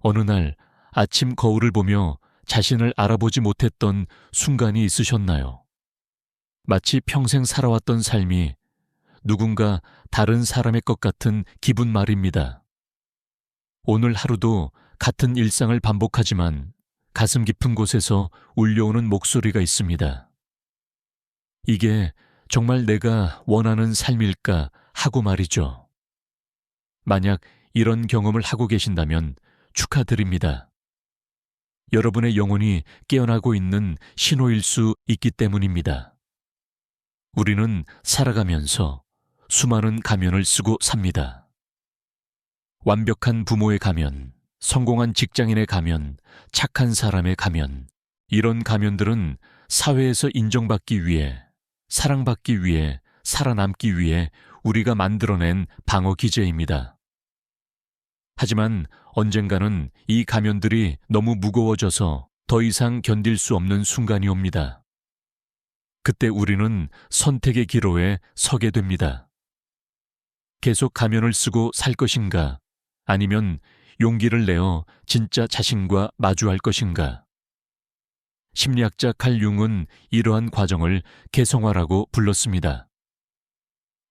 어느 날 아침 거울을 보며 자신을 알아보지 못했던 순간이 있으셨나요? 마치 평생 살아왔던 삶이 누군가 다른 사람의 것 같은 기분 말입니다. 오늘 하루도 같은 일상을 반복하지만 가슴 깊은 곳에서 울려오는 목소리가 있습니다. 이게 정말 내가 원하는 삶일까 하고 말이죠. 만약 이런 경험을 하고 계신다면 축하드립니다. 여러분의 영혼이 깨어나고 있는 신호일 수 있기 때문입니다. 우리는 살아가면서 수많은 가면을 쓰고 삽니다. 완벽한 부모의 가면, 성공한 직장인의 가면, 착한 사람의 가면, 이런 가면들은 사회에서 인정받기 위해, 사랑받기 위해, 살아남기 위해 우리가 만들어낸 방어 기제입니다. 하지만 언젠가는 이 가면들이 너무 무거워져서 더 이상 견딜 수 없는 순간이 옵니다. 그때 우리는 선택의 기로에 서게 됩니다. 계속 가면을 쓰고 살 것인가, 아니면 용기를 내어 진짜 자신과 마주할 것인가. 심리학자 칼 융은 이러한 과정을 개성화라고 불렀습니다.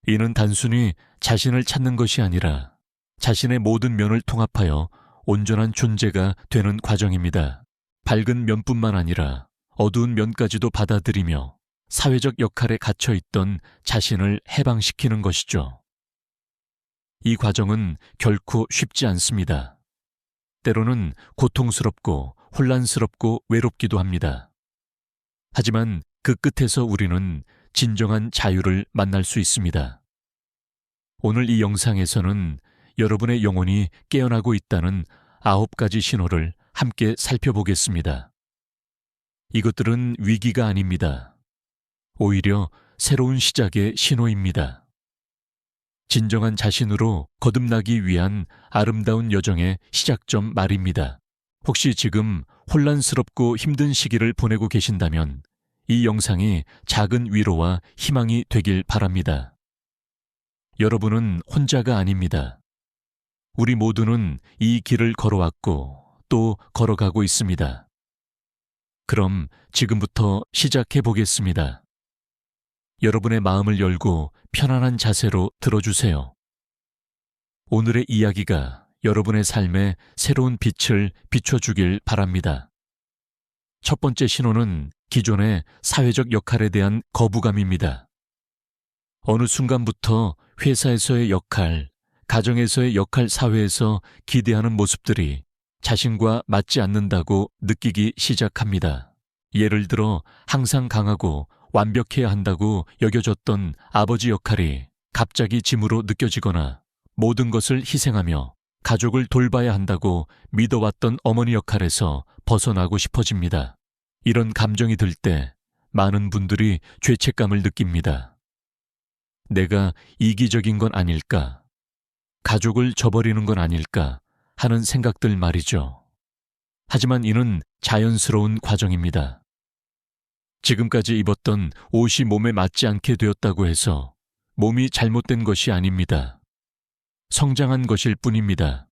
이는 단순히 자신을 찾는 것이 아니라 자신의 모든 면을 통합하여 온전한 존재가 되는 과정입니다. 밝은 면뿐만 아니라 어두운 면까지도 받아들이며 사회적 역할에 갇혀있던 자신을 해방시키는 것이죠. 이 과정은 결코 쉽지 않습니다. 때로는 고통스럽고 혼란스럽고 외롭기도 합니다. 하지만 그 끝에서 우리는 진정한 자유를 만날 수 있습니다. 오늘 이 영상에서는 여러분의 영혼이 깨어나고 있다는 9가지 신호를 함께 살펴보겠습니다. 이것들은 위기가 아닙니다. 오히려 새로운 시작의 신호입니다. 진정한 자신으로 거듭나기 위한 아름다운 여정의 시작점 말입니다. 혹시 지금 혼란스럽고 힘든 시기를 보내고 계신다면 이 영상이 작은 위로와 희망이 되길 바랍니다. 여러분은 혼자가 아닙니다. 우리 모두는 이 길을 걸어왔고 또 걸어가고 있습니다. 그럼 지금부터 시작해 보겠습니다. 여러분의 마음을 열고 편안한 자세로 들어주세요. 오늘의 이야기가 여러분의 삶에 새로운 빛을 비춰주길 바랍니다. 첫 번째 신호는 기존의 사회적 역할에 대한 거부감입니다. 어느 순간부터 회사에서의 역할, 가정에서의 역할, 사회에서 기대하는 모습들이 자신과 맞지 않는다고 느끼기 시작합니다. 예를 들어 항상 강하고 완벽해야 한다고 여겨졌던 아버지 역할이 갑자기 짐으로 느껴지거나 모든 것을 희생하며 가족을 돌봐야 한다고 믿어왔던 어머니 역할에서 벗어나고 싶어집니다. 이런 감정이 들 때 많은 분들이 죄책감을 느낍니다. 내가 이기적인 건 아닐까? 가족을 저버리는 건 아닐까? 하는 생각들 말이죠. 하지만 이는 자연스러운 과정입니다. 지금까지 입었던 옷이 몸에 맞지 않게 되었다고 해서 몸이 잘못된 것이 아닙니다. 성장한 것일 뿐입니다.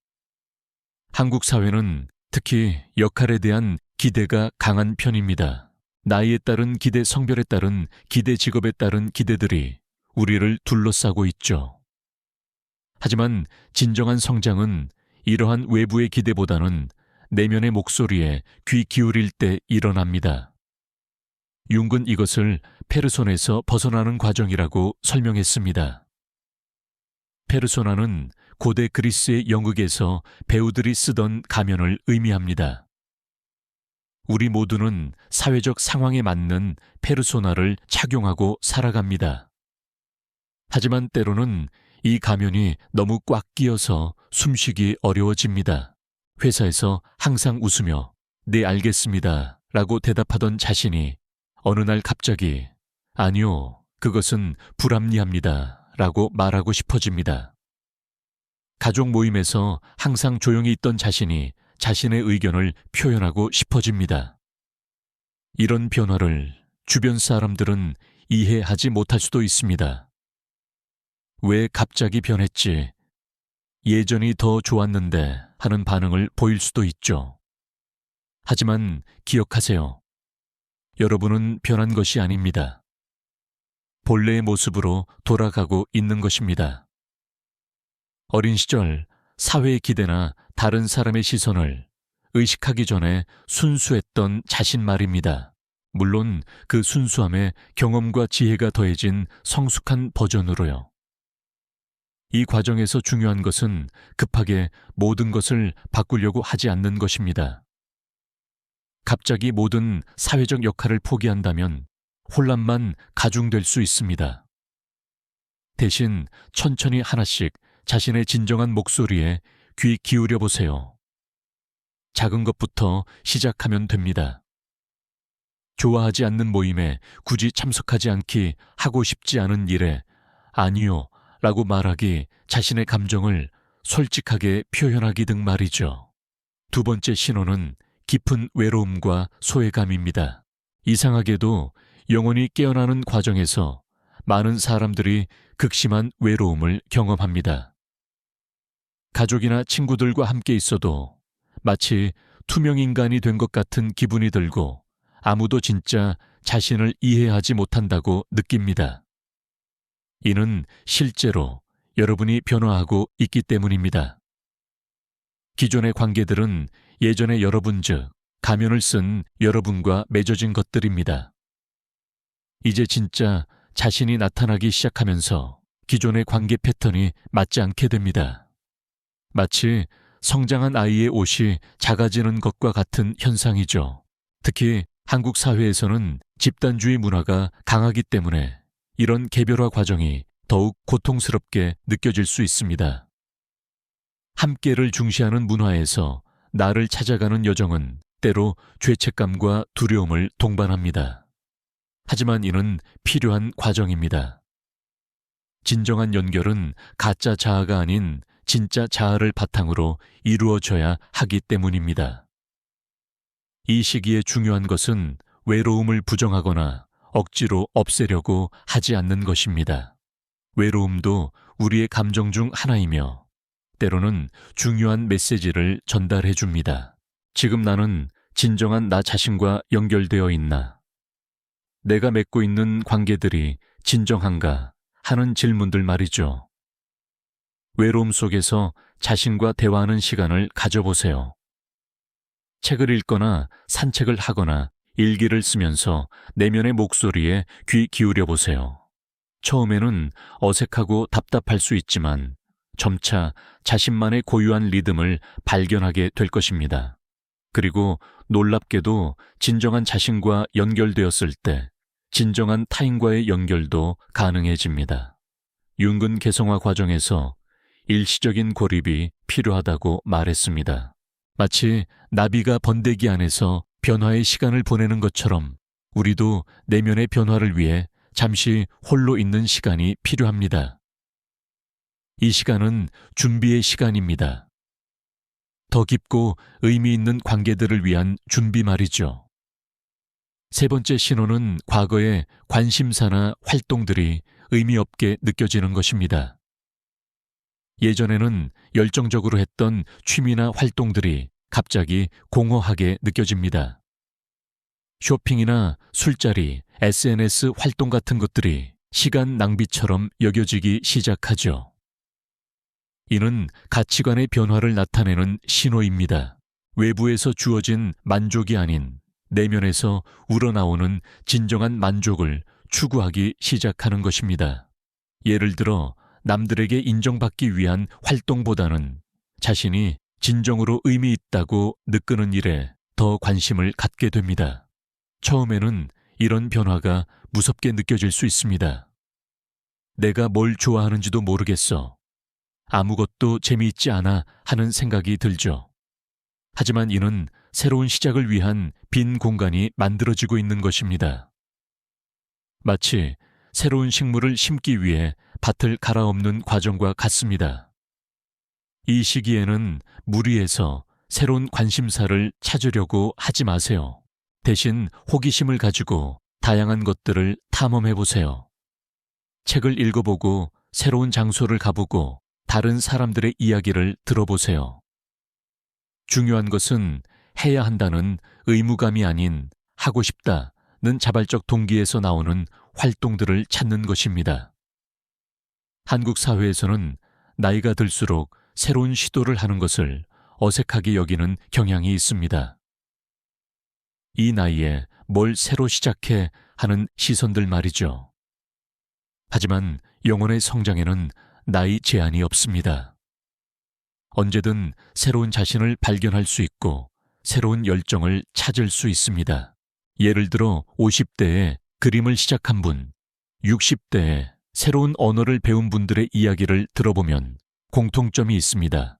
한국 사회는 특히 역할에 대한 기대가 강한 편입니다. 나이에 따른 기대, 성별에 따른 기대, 직업에 따른 기대들이 우리를 둘러싸고 있죠. 하지만 진정한 성장은 이러한 외부의 기대보다는 내면의 목소리에 귀 기울일 때 일어납니다. 융은 이것을 페르소나에서 벗어나는 과정이라고 설명했습니다. 페르소나는 고대 그리스의 연극에서 배우들이 쓰던 가면을 의미합니다. 우리 모두는 사회적 상황에 맞는 페르소나를 착용하고 살아갑니다. 하지만 때로는 이 가면이 너무 꽉 끼어서 숨쉬기 어려워집니다. 회사에서 항상 웃으며 네 알겠습니다 라고 대답하던 자신이 어느 날 갑자기 아니요, 그것은 불합리합니다 라고 말하고 싶어집니다. 가족 모임에서 항상 조용히 있던 자신이 자신의 의견을 표현하고 싶어집니다. 이런 변화를 주변 사람들은 이해하지 못할 수도 있습니다. 왜 갑자기 변했지? 예전이 더 좋았는데 하는 반응을 보일 수도 있죠. 하지만 기억하세요. 여러분은 변한 것이 아닙니다. 본래의 모습으로 돌아가고 있는 것입니다. 어린 시절 사회의 기대나 다른 사람의 시선을 의식하기 전에 순수했던 자신 말입니다. 물론 그 순수함에 경험과 지혜가 더해진 성숙한 버전으로요. 이 과정에서 중요한 것은 급하게 모든 것을 바꾸려고 하지 않는 것입니다. 갑자기 모든 사회적 역할을 포기한다면 혼란만 가중될 수 있습니다. 대신 천천히 하나씩 자신의 진정한 목소리에 귀 기울여 보세요. 작은 것부터 시작하면 됩니다. 좋아하지 않는 모임에 굳이 참석하지 않기, 하고 싶지 않은 일에 아니요 라고 말하기, 자신의 감정을 솔직하게 표현하기 등 말이죠. 두 번째 신호는 깊은 외로움과 소외감입니다. 이상하게도 영혼이 깨어나는 과정에서 많은 사람들이 극심한 외로움을 경험합니다. 가족이나 친구들과 함께 있어도 마치 투명인간이 된 것 같은 기분이 들고 아무도 진짜 자신을 이해하지 못한다고 느낍니다. 이는 실제로 여러분이 변화하고 있기 때문입니다. 기존의 관계들은 예전의 여러분, 즉 가면을 쓴 여러분과 맺어진 것들입니다. 이제 진짜 자신이 나타나기 시작하면서 기존의 관계 패턴이 맞지 않게 됩니다. 마치 성장한 아이의 옷이 작아지는 것과 같은 현상이죠. 특히 한국 사회에서는 집단주의 문화가 강하기 때문에 이런 개별화 과정이 더욱 고통스럽게 느껴질 수 있습니다. 함께를 중시하는 문화에서 나를 찾아가는 여정은 때로 죄책감과 두려움을 동반합니다. 하지만 이는 필요한 과정입니다. 진정한 연결은 가짜 자아가 아닌 진짜 자아를 바탕으로 이루어져야 하기 때문입니다. 이 시기에 중요한 것은 외로움을 부정하거나 억지로 없애려고 하지 않는 것입니다. 외로움도 우리의 감정 중 하나이며 때로는 중요한 메시지를 전달해 줍니다. 지금 나는 진정한 나 자신과 연결되어 있나? 내가 맺고 있는 관계들이 진정한가? 하는 질문들 말이죠. 외로움 속에서 자신과 대화하는 시간을 가져보세요. 책을 읽거나 산책을 하거나 일기를 쓰면서 내면의 목소리에 귀 기울여 보세요. 처음에는 어색하고 답답할 수 있지만 점차 자신만의 고유한 리듬을 발견하게 될 것입니다. 그리고 놀랍게도 진정한 자신과 연결되었을 때 진정한 타인과의 연결도 가능해집니다. 융근 개성화 과정에서 일시적인 고립이 필요하다고 말했습니다. 마치 나비가 번데기 안에서 변화의 시간을 보내는 것처럼 우리도 내면의 변화를 위해 잠시 홀로 있는 시간이 필요합니다. 이 시간은 준비의 시간입니다. 더 깊고 의미 있는 관계들을 위한 준비 말이죠. 세 번째 신호는 과거의 관심사나 활동들이 의미 없게 느껴지는 것입니다. 예전에는 열정적으로 했던 취미나 활동들이 갑자기 공허하게 느껴집니다. 쇼핑이나 술자리, SNS 활동 같은 것들이 시간 낭비처럼 여겨지기 시작하죠. 이는 가치관의 변화를 나타내는 신호입니다. 외부에서 주어진 만족이 아닌 내면에서 우러나오는 진정한 만족을 추구하기 시작하는 것입니다. 예를 들어 남들에게 인정받기 위한 활동보다는 자신이 진정으로 의미 있다고 느끼는 일에 더 관심을 갖게 됩니다. 처음에는 이런 변화가 무섭게 느껴질 수 있습니다. 내가 뭘 좋아하는지도 모르겠어. 아무것도 재미있지 않아 하는 생각이 들죠. 하지만 이는 새로운 시작을 위한 빈 공간이 만들어지고 있는 것입니다. 마치 새로운 식물을 심기 위해 밭을 갈아엎는 과정과 같습니다. 이 시기에는 무리해서 새로운 관심사를 찾으려고 하지 마세요. 대신 호기심을 가지고 다양한 것들을 탐험해 보세요. 책을 읽어보고 새로운 장소를 가보고 다른 사람들의 이야기를 들어보세요. 중요한 것은 해야 한다는 의무감이 아닌 하고 싶다는 자발적 동기에서 나오는 활동들을 찾는 것입니다. 한국 사회에서는 나이가 들수록 새로운 시도를 하는 것을 어색하게 여기는 경향이 있습니다. 이 나이에 뭘 새로 시작해 하는 시선들 말이죠. 하지만 영혼의 성장에는 나이 제한이 없습니다. 언제든 새로운 자신을 발견할 수 있고 새로운 열정을 찾을 수 있습니다. 예를 들어 50대에 그림을 시작한 분, 60대에 새로운 언어를 배운 분들의 이야기를 들어보면 공통점이 있습니다.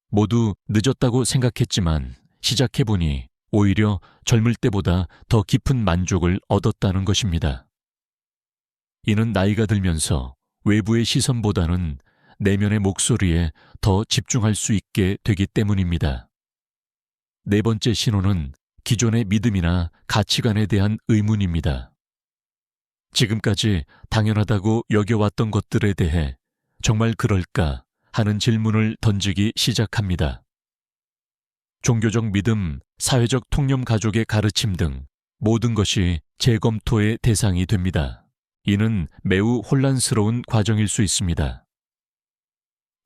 모두 늦었다고 생각했지만 시작해보니 오히려 젊을 때보다 더 깊은 만족을 얻었다는 것입니다. 이는 나이가 들면서 외부의 시선보다는 내면의 목소리에 더 집중할 수 있게 되기 때문입니다. 네 번째 신호는 기존의 믿음이나 가치관에 대한 의문입니다. 지금까지 당연하다고 여겨왔던 것들에 대해 정말 그럴까 하는 질문을 던지기 시작합니다. 종교적 믿음, 사회적 통념 가족의 가르침 등 모든 것이 재검토의 대상이 됩니다. 이는 매우 혼란스러운 과정일 수 있습니다.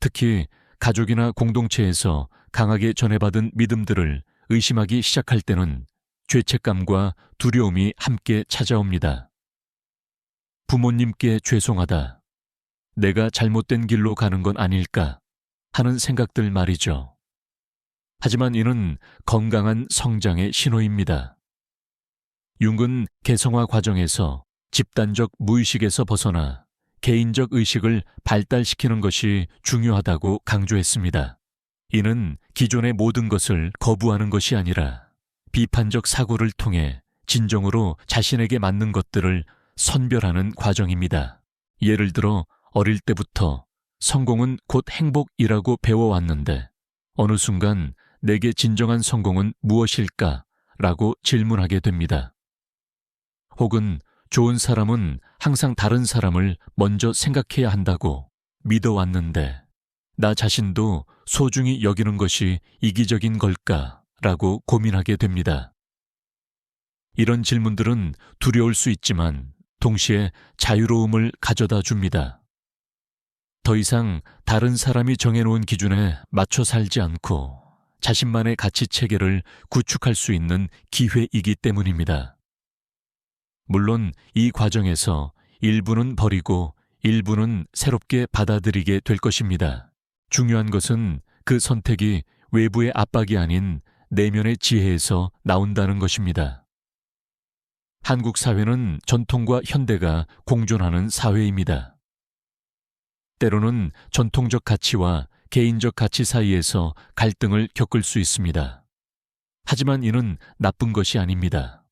특히 가족이나 공동체에서 강하게 전해받은 믿음들을 의심하기 시작할 때는 죄책감과 두려움이 함께 찾아옵니다. 부모님께 죄송하다. 내가 잘못된 길로 가는 건 아닐까 하는 생각들 말이죠. 하지만 이는 건강한 성장의 신호입니다. 융은 개성화 과정에서 집단적 무의식에서 벗어나 개인적 의식을 발달시키는 것이 중요하다고 강조했습니다. 이는 기존의 모든 것을 거부하는 것이 아니라 비판적 사고를 통해 진정으로 자신에게 맞는 것들을 선별하는 과정입니다. 예를 들어 어릴 때부터 성공은 곧 행복이라고 배워왔는데 어느 순간 내게 진정한 성공은 무엇일까? 라고 질문하게 됩니다. 혹은 좋은 사람은 항상 다른 사람을 먼저 생각해야 한다고 믿어왔는데 나 자신도 소중히 여기는 것이 이기적인 걸까? 라고 고민하게 됩니다. 이런 질문들은 두려울 수 있지만 동시에 자유로움을 가져다 줍니다. 더 이상 다른 사람이 정해놓은 기준에 맞춰 살지 않고 자신만의 가치 체계를 구축할 수 있는 기회이기 때문입니다. 물론 이 과정에서 일부는 버리고 일부는 새롭게 받아들이게 될 것입니다. 중요한 것은 그 선택이 외부의 압박이 아닌 내면의 지혜에서 나온다는 것입니다. 한국 사회는 전통과 현대가 공존하는 사회입니다. 때로는 전통적 가치와 개인적 가치 사이에서 갈등을 겪을 수 있습니다. 하지만 이는 나쁜 것이 아닙니다.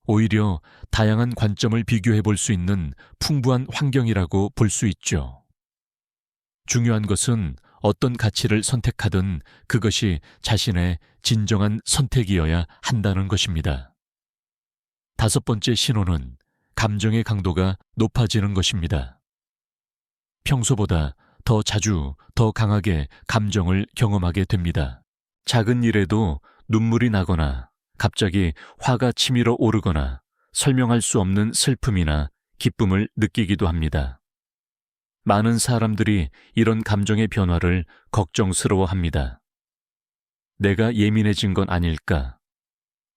오히려 다양한 관점을 비교해 볼 수 있는 풍부한 환경이라고 볼 수 있죠. 중요한 것은 어떤 가치를 선택하든 그것이 자신의 진정한 선택이어야 한다는 것입니다. 다섯 번째 신호는 감정의 강도가 높아지는 것입니다. 평소보다 더 자주, 더 강하게 감정을 경험하게 됩니다. 작은 일에도 눈물이 나거나 갑자기 화가 치밀어 오르거나 설명할 수 없는 슬픔이나 기쁨을 느끼기도 합니다. 많은 사람들이 이런 감정의 변화를 걱정스러워합니다. 내가 예민해진 건 아닐까?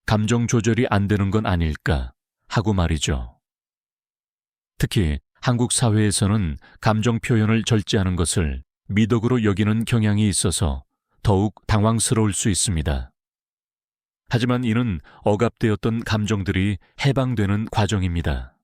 감정 조절이 안 되는 건 아닐까? 하고 말이죠. 특히 한국 사회에서는 감정 표현을 절제하는 것을 미덕으로 여기는 경향이 있어서 더욱 당황스러울 수 있습니다. 하지만 이는 억압되었던 감정들이 해방되는 과정입니다.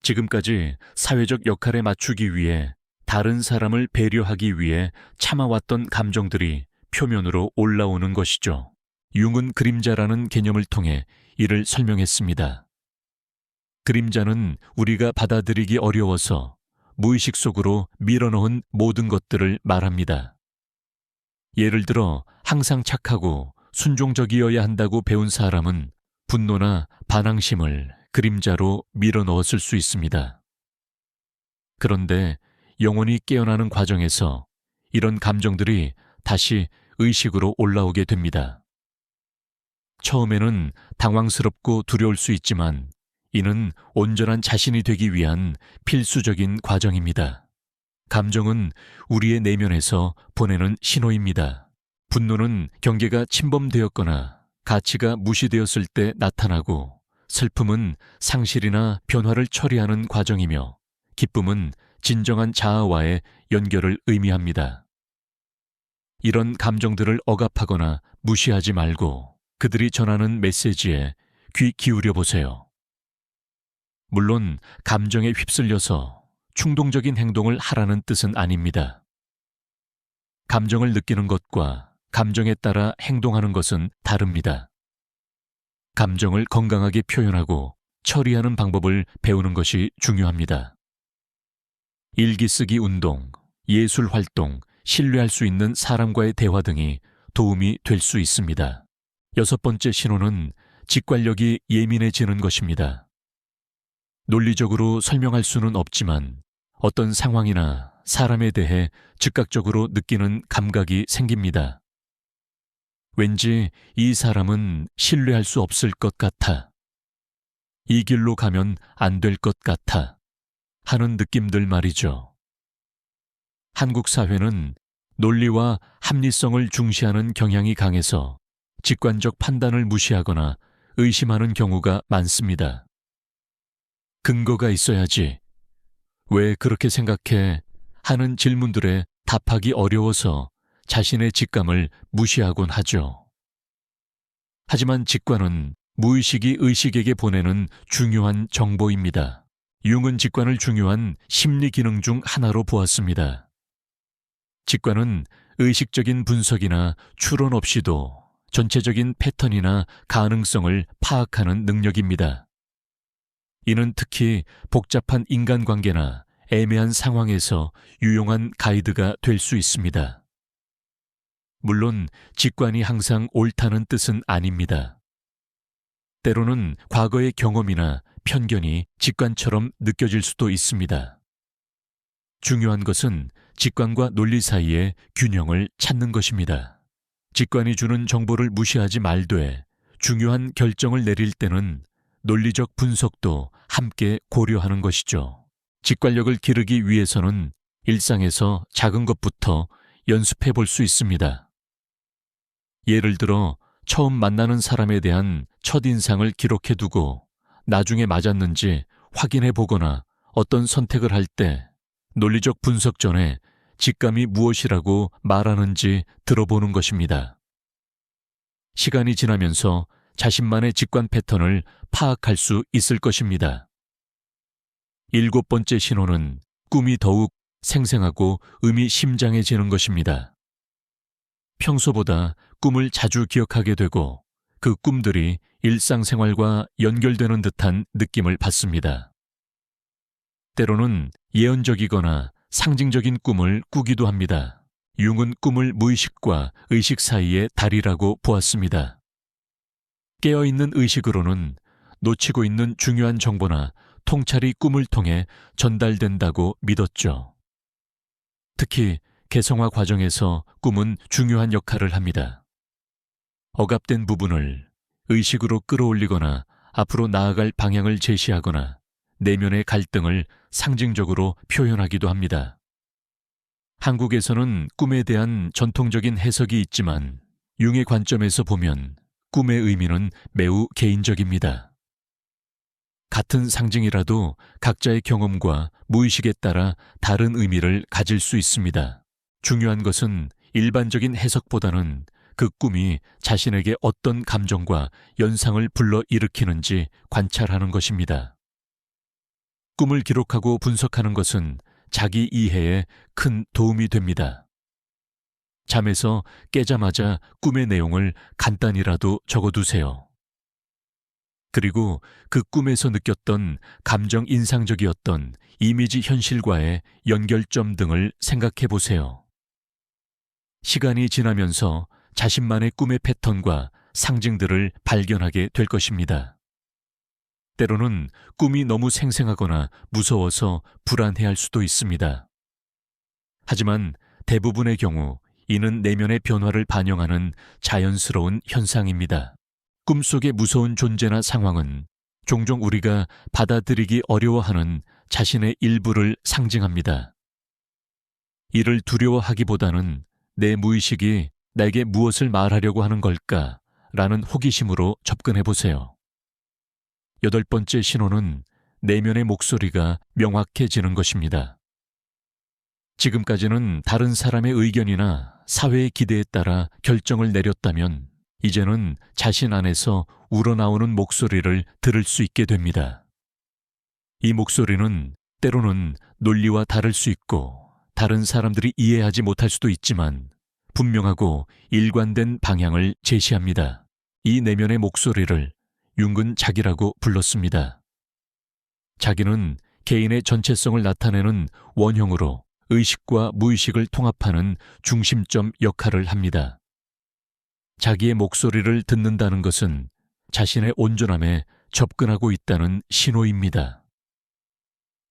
지금까지 사회적 역할에 맞추기 위해 다른 사람을 배려하기 위해 참아왔던 감정들이 표면으로 올라오는 것이죠. 융은 그림자라는 개념을 통해 이를 설명했습니다. 그림자는 우리가 받아들이기 어려워서 무의식 속으로 밀어넣은 모든 것들을 말합니다. 예를 들어 항상 착하고 순종적이어야 한다고 배운 사람은 분노나 반항심을 그림자로 밀어넣었을 수 있습니다. 그런데 영혼이 깨어나는 과정에서 이런 감정들이 다시 의식으로 올라오게 됩니다. 처음에는 당황스럽고 두려울 수 있지만 이는 온전한 자신이 되기 위한 필수적인 과정입니다. 감정은 우리의 내면에서 보내는 신호입니다. 분노는 경계가 침범되었거나 가치가 무시되었을 때 나타나고, 슬픔은 상실이나 변화를 처리하는 과정이며, 기쁨은 진정한 자아와의 연결을 의미합니다. 이런 감정들을 억압하거나 무시하지 말고 그들이 전하는 메시지에 귀 기울여 보세요. 물론 감정에 휩쓸려서 충동적인 행동을 하라는 뜻은 아닙니다. 감정을 느끼는 것과 감정에 따라 행동하는 것은 다릅니다. 감정을 건강하게 표현하고 처리하는 방법을 배우는 것이 중요합니다. 일기 쓰기 운동, 예술 활동, 신뢰할 수 있는 사람과의 대화 등이 도움이 될 수 있습니다. 6번째 신호는 직관력이 예민해지는 것입니다. 논리적으로 설명할 수는 없지만 어떤 상황이나 사람에 대해 즉각적으로 느끼는 감각이 생깁니다. 왠지 이 사람은 신뢰할 수 없을 것 같아, 이 길로 가면 안 될 것 같아 하는 느낌들 말이죠. 한국 사회는 논리와 합리성을 중시하는 경향이 강해서 직관적 판단을 무시하거나 의심하는 경우가 많습니다. 근거가 있어야지, 왜 그렇게 생각해? 하는 질문들에 답하기 어려워서 자신의 직감을 무시하곤 하죠. 하지만 직관은 무의식이 의식에게 보내는 중요한 정보입니다. 융은 직관을 중요한 심리 기능 중 하나로 보았습니다. 직관은 의식적인 분석이나 추론 없이도 전체적인 패턴이나 가능성을 파악하는 능력입니다. 이는 특히 복잡한 인간관계나 애매한 상황에서 유용한 가이드가 될 수 있습니다. 물론 직관이 항상 옳다는 뜻은 아닙니다. 때로는 과거의 경험이나 편견이 직관처럼 느껴질 수도 있습니다. 중요한 것은 직관과 논리 사이의 균형을 찾는 것입니다. 직관이 주는 정보를 무시하지 말되 중요한 결정을 내릴 때는 논리적 분석도 함께 고려하는 것이죠. 직관력을 기르기 위해서는 일상에서 작은 것부터 연습해 볼 수 있습니다. 예를 들어 처음 만나는 사람에 대한 첫인상을 기록해 두고 나중에 맞았는지 확인해 보거나, 어떤 선택을 할 때 논리적 분석 전에 직감이 무엇이라고 말하는지 들어보는 것입니다. 시간이 지나면서 자신만의 직관 패턴을 파악할 수 있을 것입니다. 7번째 신호는 꿈이 더욱 생생하고 의미심장해지는 것입니다. 평소보다 꿈을 자주 기억하게 되고 그 꿈들이 일상생활과 연결되는 듯한 느낌을 받습니다. 때로는 예언적이거나 상징적인 꿈을 꾸기도 합니다. 융은 꿈을 무의식과 의식 사이의 다리라고 보았습니다. 깨어있는 의식으로는 놓치고 있는 중요한 정보나 통찰이 꿈을 통해 전달된다고 믿었죠. 특히 개성화 과정에서 꿈은 중요한 역할을 합니다. 억압된 부분을 의식으로 끌어올리거나 앞으로 나아갈 방향을 제시하거나 내면의 갈등을 상징적으로 표현하기도 합니다. 한국에서는 꿈에 대한 전통적인 해석이 있지만 융의 관점에서 보면 꿈의 의미는 매우 개인적입니다. 같은 상징이라도 각자의 경험과 무의식에 따라 다른 의미를 가질 수 있습니다. 중요한 것은 일반적인 해석보다는 그 꿈이 자신에게 어떤 감정과 연상을 불러일으키는지 관찰하는 것입니다. 꿈을 기록하고 분석하는 것은 자기 이해에 큰 도움이 됩니다. 잠에서 깨자마자 꿈의 내용을 간단히라도 적어두세요. 그리고 그 꿈에서 느꼈던 감정 인상적이었던 이미지 현실과의 연결점 등을 생각해 보세요. 시간이 지나면서 자신만의 꿈의 패턴과 상징들을 발견하게 될 것입니다. 때로는 꿈이 너무 생생하거나 무서워서 불안해할 수도 있습니다. 하지만 대부분의 경우 이는 내면의 변화를 반영하는 자연스러운 현상입니다. 꿈속의 무서운 존재나 상황은 종종 우리가 받아들이기 어려워하는 자신의 일부를 상징합니다. 이를 두려워하기보다는 내 무의식이 나에게 무엇을 말하려고 하는 걸까? 라는 호기심으로 접근해 보세요. 8번째 신호는 내면의 목소리가 명확해지는 것입니다. 지금까지는 다른 사람의 의견이나 사회의 기대에 따라 결정을 내렸다면 이제는 자신 안에서 우러나오는 목소리를 들을 수 있게 됩니다. 이 목소리는 때로는 논리와 다를 수 있고 다른 사람들이 이해하지 못할 수도 있지만 분명하고 일관된 방향을 제시합니다. 이 내면의 목소리를 융은 자기라고 불렀습니다. 자기는 개인의 전체성을 나타내는 원형으로 의식과 무의식을 통합하는 중심점 역할을 합니다. 자기의 목소리를 듣는다는 것은 자신의 온전함에 접근하고 있다는 신호입니다.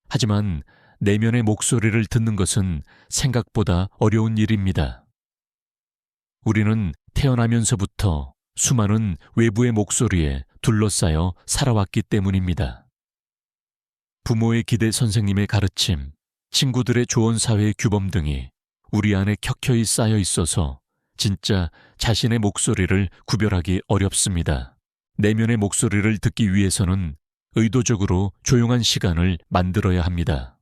하지만 내면의 목소리를 듣는 것은 생각보다 어려운 일입니다. 우리는 태어나면서부터 수많은 외부의 목소리에 둘러싸여 살아왔기 때문입니다. 부모의 기대, 선생님의 가르침, 친구들의 조언, 사회의 규범 등이 우리 안에 켜켜이 쌓여 있어서 진짜 자신의 목소리를 구별하기 어렵습니다. 내면의 목소리를 듣기 위해서는 의도적으로 조용한 시간을 만들어야 합니다.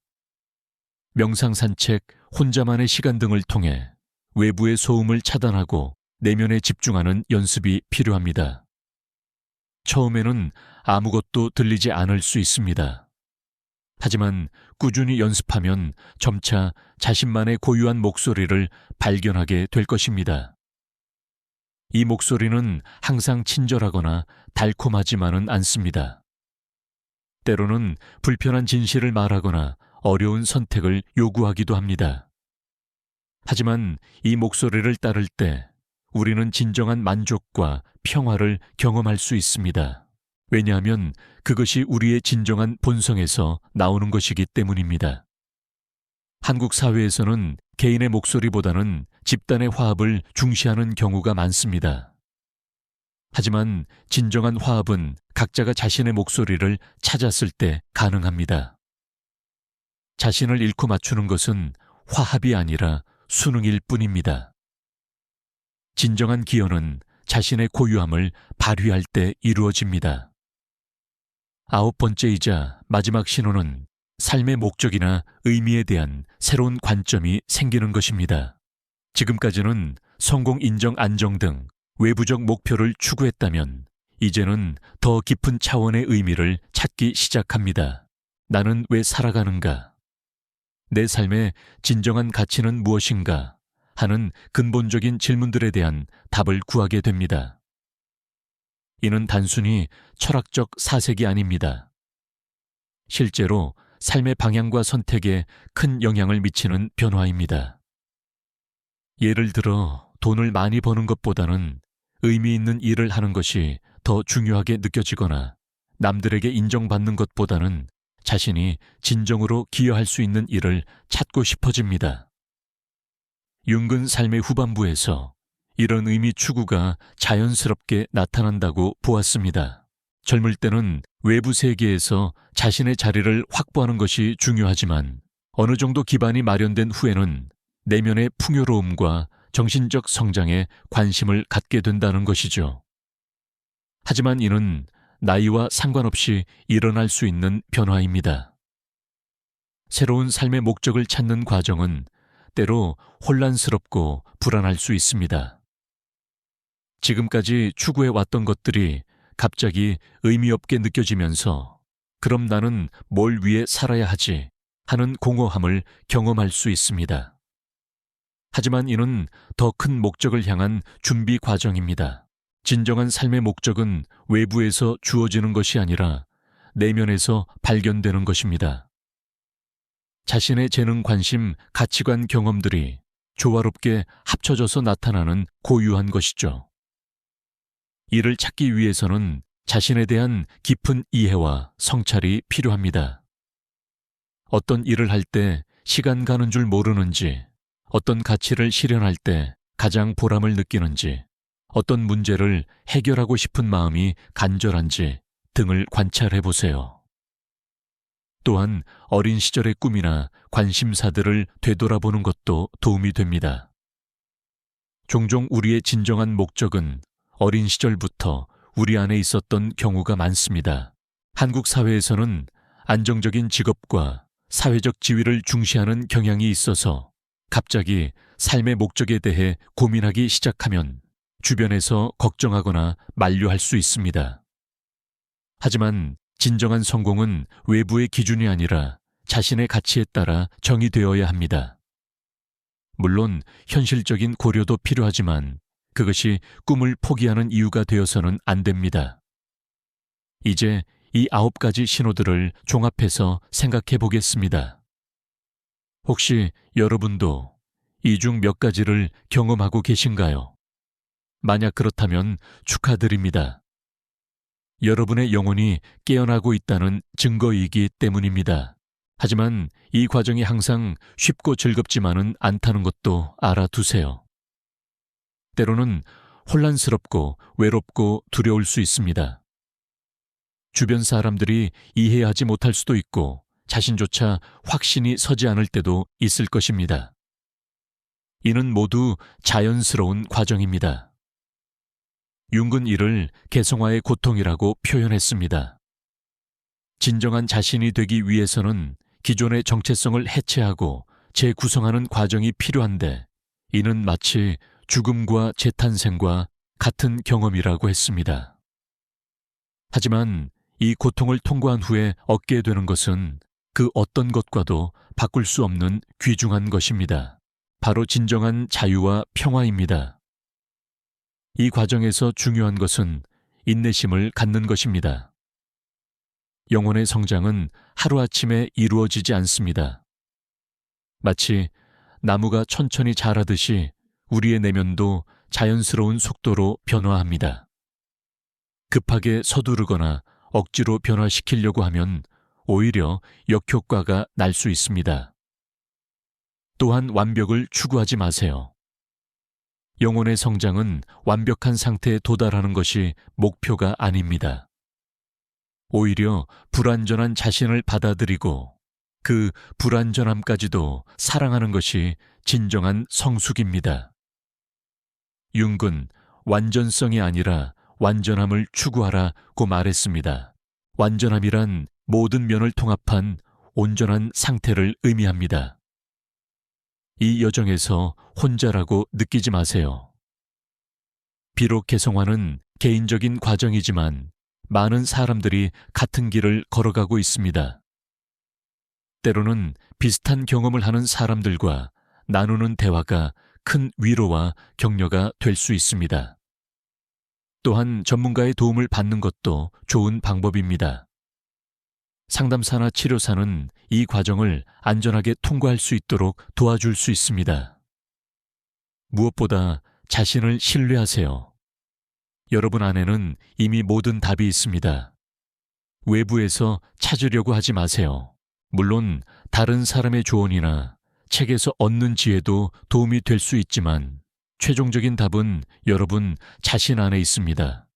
명상, 산책, 혼자만의 시간 등을 통해 외부의 소음을 차단하고 내면에 집중하는 연습이 필요합니다. 처음에는 아무것도 들리지 않을 수 있습니다. 하지만 꾸준히 연습하면 점차 자신만의 고유한 목소리를 발견하게 될 것입니다. 이 목소리는 항상 친절하거나 달콤하지만은 않습니다. 때로는 불편한 진실을 말하거나 어려운 선택을 요구하기도 합니다. 하지만 이 목소리를 따를 때 우리는 진정한 만족과 평화를 경험할 수 있습니다. 왜냐하면 그것이 우리의 진정한 본성에서 나오는 것이기 때문입니다. 한국 사회에서는 개인의 목소리보다는 집단의 화합을 중시하는 경우가 많습니다. 하지만 진정한 화합은 각자가 자신의 목소리를 찾았을 때 가능합니다. 자신을 잃고 맞추는 것은 화합이 아니라 수능일 뿐입니다. 진정한 기여는 자신의 고유함을 발휘할 때 이루어집니다. 9번째이자 마지막 신호는 삶의 목적이나 의미에 대한 새로운 관점이 생기는 것입니다. 지금까지는 성공, 인정, 안정 등 외부적 목표를 추구했다면 이제는 더 깊은 차원의 의미를 찾기 시작합니다. 나는 왜 살아가는가? 내 삶의 진정한 가치는 무엇인가? 하는 근본적인 질문들에 대한 답을 구하게 됩니다. 이는 단순히 철학적 사색이 아닙니다. 실제로 삶의 방향과 선택에 큰 영향을 미치는 변화입니다. 예를 들어 돈을 많이 버는 것보다는 의미 있는 일을 하는 것이 더 중요하게 느껴지거나 남들에게 인정받는 것보다는 자신이 진정으로 기여할 수 있는 일을 찾고 싶어집니다. 융은 삶의 후반부에서 이런 의미 추구가 자연스럽게 나타난다고 보았습니다. 젊을 때는 외부 세계에서 자신의 자리를 확보하는 것이 중요하지만 어느 정도 기반이 마련된 후에는 내면의 풍요로움과 정신적 성장에 관심을 갖게 된다는 것이죠. 하지만 이는 나이와 상관없이 일어날 수 있는 변화입니다. 새로운 삶의 목적을 찾는 과정은 때로 혼란스럽고 불안할 수 있습니다. 지금까지 추구해왔던 것들이 갑자기 의미 없게 느껴지면서 그럼 나는 뭘 위해 살아야 하지? 하는 공허함을 경험할 수 있습니다. 하지만 이는 더 큰 목적을 향한 준비 과정입니다. 진정한 삶의 목적은 외부에서 주어지는 것이 아니라 내면에서 발견되는 것입니다. 자신의 재능, 관심, 가치관, 경험들이 조화롭게 합쳐져서 나타나는 고유한 것이죠. 이를 찾기 위해서는 자신에 대한 깊은 이해와 성찰이 필요합니다. 어떤 일을 할 때 시간 가는 줄 모르는지, 어떤 가치를 실현할 때 가장 보람을 느끼는지, 어떤 문제를 해결하고 싶은 마음이 간절한지 등을 관찰해 보세요. 또한 어린 시절의 꿈이나 관심사들을 되돌아보는 것도 도움이 됩니다. 종종 우리의 진정한 목적은 어린 시절부터 우리 안에 있었던 경우가 많습니다. 한국 사회에서는 안정적인 직업과 사회적 지위를 중시하는 경향이 있어서 갑자기 삶의 목적에 대해 고민하기 시작하면 주변에서 걱정하거나 만류할 수 있습니다. 하지만 진정한 성공은 외부의 기준이 아니라 자신의 가치에 따라 정의되어야 합니다. 물론 현실적인 고려도 필요하지만 그것이 꿈을 포기하는 이유가 되어서는 안 됩니다. 이제 이 9가지 신호들을 종합해서 생각해 보겠습니다. 혹시 여러분도 이 중 몇 가지를 경험하고 계신가요? 만약 그렇다면 축하드립니다. 여러분의 영혼이 깨어나고 있다는 증거이기 때문입니다. 하지만 이 과정이 항상 쉽고 즐겁지만은 않다는 것도 알아두세요. 때로는 혼란스럽고 외롭고 두려울 수 있습니다. 주변 사람들이 이해하지 못할 수도 있고 자신조차 확신이 서지 않을 때도 있을 것입니다. 이는 모두 자연스러운 과정입니다. 융은 이를 개성화의 고통이라고 표현했습니다. 진정한 자신이 되기 위해서는 기존의 정체성을 해체하고 재구성하는 과정이 필요한데 이는 마치 죽음과 재탄생과 같은 경험이라고 했습니다. 하지만 이 고통을 통과한 후에 얻게 되는 것은 그 어떤 것과도 바꿀 수 없는 귀중한 것입니다. 바로 진정한 자유와 평화입니다. 이 과정에서 중요한 것은 인내심을 갖는 것입니다. 영혼의 성장은 하루아침에 이루어지지 않습니다. 마치 나무가 천천히 자라듯이 우리의 내면도 자연스러운 속도로 변화합니다. 급하게 서두르거나 억지로 변화시키려고 하면 오히려 역효과가 날 수 있습니다. 또한 완벽을 추구하지 마세요. 영혼의 성장은 완벽한 상태에 도달하는 것이 목표가 아닙니다. 오히려 불완전한 자신을 받아들이고 그 불완전함까지도 사랑하는 것이 진정한 성숙입니다. 융은 완전성이 아니라 완전함을 추구하라고 말했습니다. 완전함이란 모든 면을 통합한 온전한 상태를 의미합니다. 이 여정에서 혼자라고 느끼지 마세요. 비록 개성화는 개인적인 과정이지만 많은 사람들이 같은 길을 걸어가고 있습니다. 때로는 비슷한 경험을 하는 사람들과 나누는 대화가 큰 위로와 격려가 될 수 있습니다. 또한 전문가의 도움을 받는 것도 좋은 방법입니다. 상담사나 치료사는 이 과정을 안전하게 통과할 수 있도록 도와줄 수 있습니다. 무엇보다 자신을 신뢰하세요. 여러분 안에는 이미 모든 답이 있습니다. 외부에서 찾으려고 하지 마세요. 물론 다른 사람의 조언이나 책에서 얻는 지혜도 도움이 될 수 있지만 최종적인 답은 여러분 자신 안에 있습니다.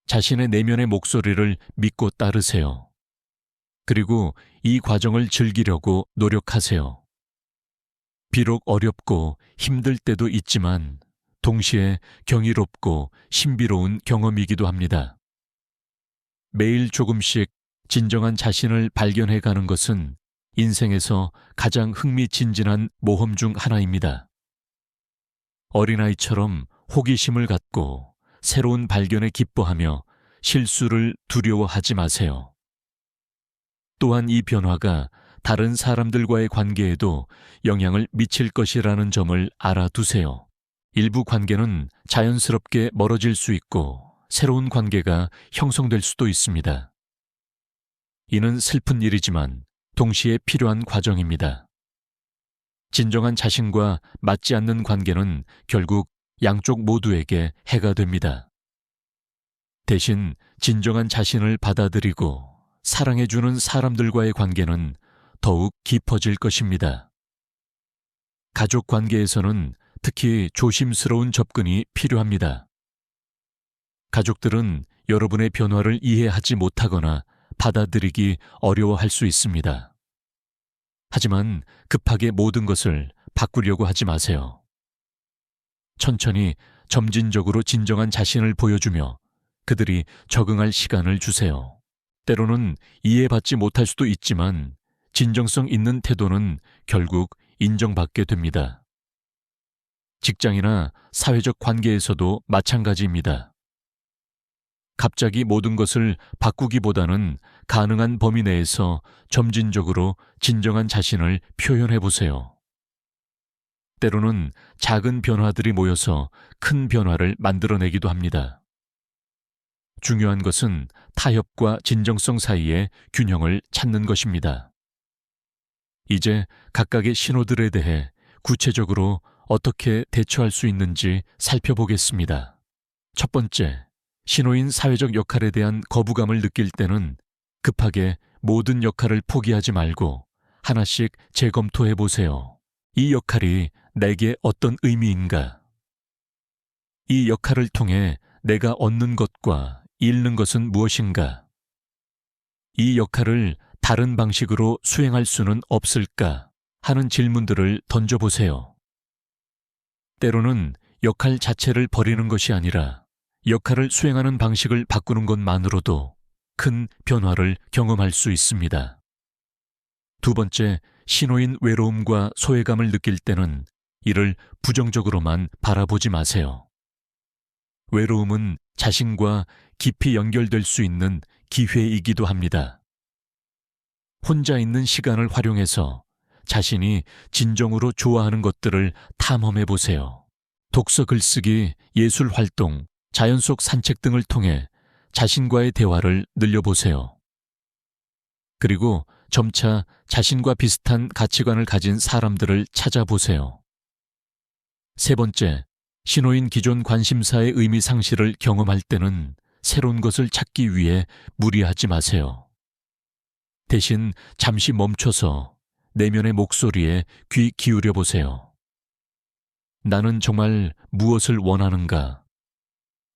자신의 내면의 목소리를 믿고 따르세요. 그리고 이 과정을 즐기려고 노력하세요. 비록 어렵고 힘들 때도 있지만 동시에 경이롭고 신비로운 경험이기도 합니다. 매일 조금씩 진정한 자신을 발견해 가는 것은 인생에서 가장 흥미진진한 모험 중 하나입니다. 어린아이처럼 호기심을 갖고 새로운 발견에 기뻐하며 실수를 두려워하지 마세요. 또한 이 변화가 다른 사람들과의 관계에도 영향을 미칠 것이라는 점을 알아두세요. 일부 관계는 자연스럽게 멀어질 수 있고 새로운 관계가 형성될 수도 있습니다. 이는 슬픈 일이지만 동시에 필요한 과정입니다. 진정한 자신과 맞지 않는 관계는 결국 양쪽 모두에게 해가 됩니다. 대신 진정한 자신을 받아들이고 사랑해주는 사람들과의 관계는 더욱 깊어질 것입니다. 가족 관계에서는 특히 조심스러운 접근이 필요합니다. 가족들은 여러분의 변화를 이해하지 못하거나 받아들이기 어려워할 수 있습니다. 하지만 급하게 모든 것을 바꾸려고 하지 마세요. 천천히 점진적으로 진정한 자신을 보여주며 그들이 적응할 시간을 주세요. 때로는 이해받지 못할 수도 있지만 진정성 있는 태도는 결국 인정받게 됩니다. 직장이나 사회적 관계에서도 마찬가지입니다. 갑자기 모든 것을 바꾸기보다는 가능한 범위 내에서 점진적으로 진정한 자신을 표현해 보세요. 때로는 작은 변화들이 모여서 큰 변화를 만들어내기도 합니다. 중요한 것은 타협과 진정성 사이의 균형을 찾는 것입니다. 이제 각각의 신호들에 대해 구체적으로 어떻게 대처할 수 있는지 살펴보겠습니다. 첫 번째, 신호인 사회적 역할에 대한 거부감을 느낄 때는 급하게 모든 역할을 포기하지 말고 하나씩 재검토해 보세요. 이 역할이 내게 어떤 의미인가? 이 역할을 통해 내가 얻는 것과 잃는 것은 무엇인가? 이 역할을 다른 방식으로 수행할 수는 없을까? 하는 질문들을 던져보세요. 때로는 역할 자체를 버리는 것이 아니라 역할을 수행하는 방식을 바꾸는 것만으로도 큰 변화를 경험할 수 있습니다. 두 번째, 신호인 외로움과 소외감을 느낄 때는 이를 부정적으로만 바라보지 마세요. 외로움은 자신과 깊이 연결될 수 있는 기회이기도 합니다. 혼자 있는 시간을 활용해서 자신이 진정으로 좋아하는 것들을 탐험해 보세요. 독서, 글쓰기, 예술 활동, 자연 속 산책 등을 통해 자신과의 대화를 늘려보세요. 그리고 점차 자신과 비슷한 가치관을 가진 사람들을 찾아보세요. 세 번째, 신호인 기존 관심사의 의미 상실을 경험할 때는 새로운 것을 찾기 위해 무리하지 마세요. 대신 잠시 멈춰서 내면의 목소리에 귀 기울여 보세요. 나는 정말 무엇을 원하는가?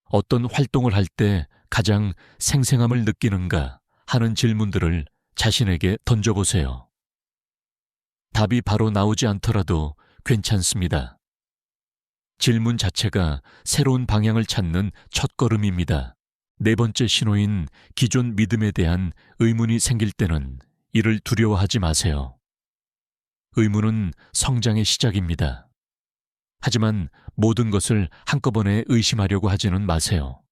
어떤 활동을 할 때 가장 생생함을 느끼는가? 하는 질문들을 자신에게 던져보세요. 답이 바로 나오지 않더라도 괜찮습니다. 질문 자체가 새로운 방향을 찾는 첫걸음입니다. 네 번째 신호인 기존 믿음에 대한 의문이 생길 때는 이를 두려워하지 마세요. 의문은 성장의 시작입니다. 하지만 모든 것을 한꺼번에 의심하려고 하지는 마세요.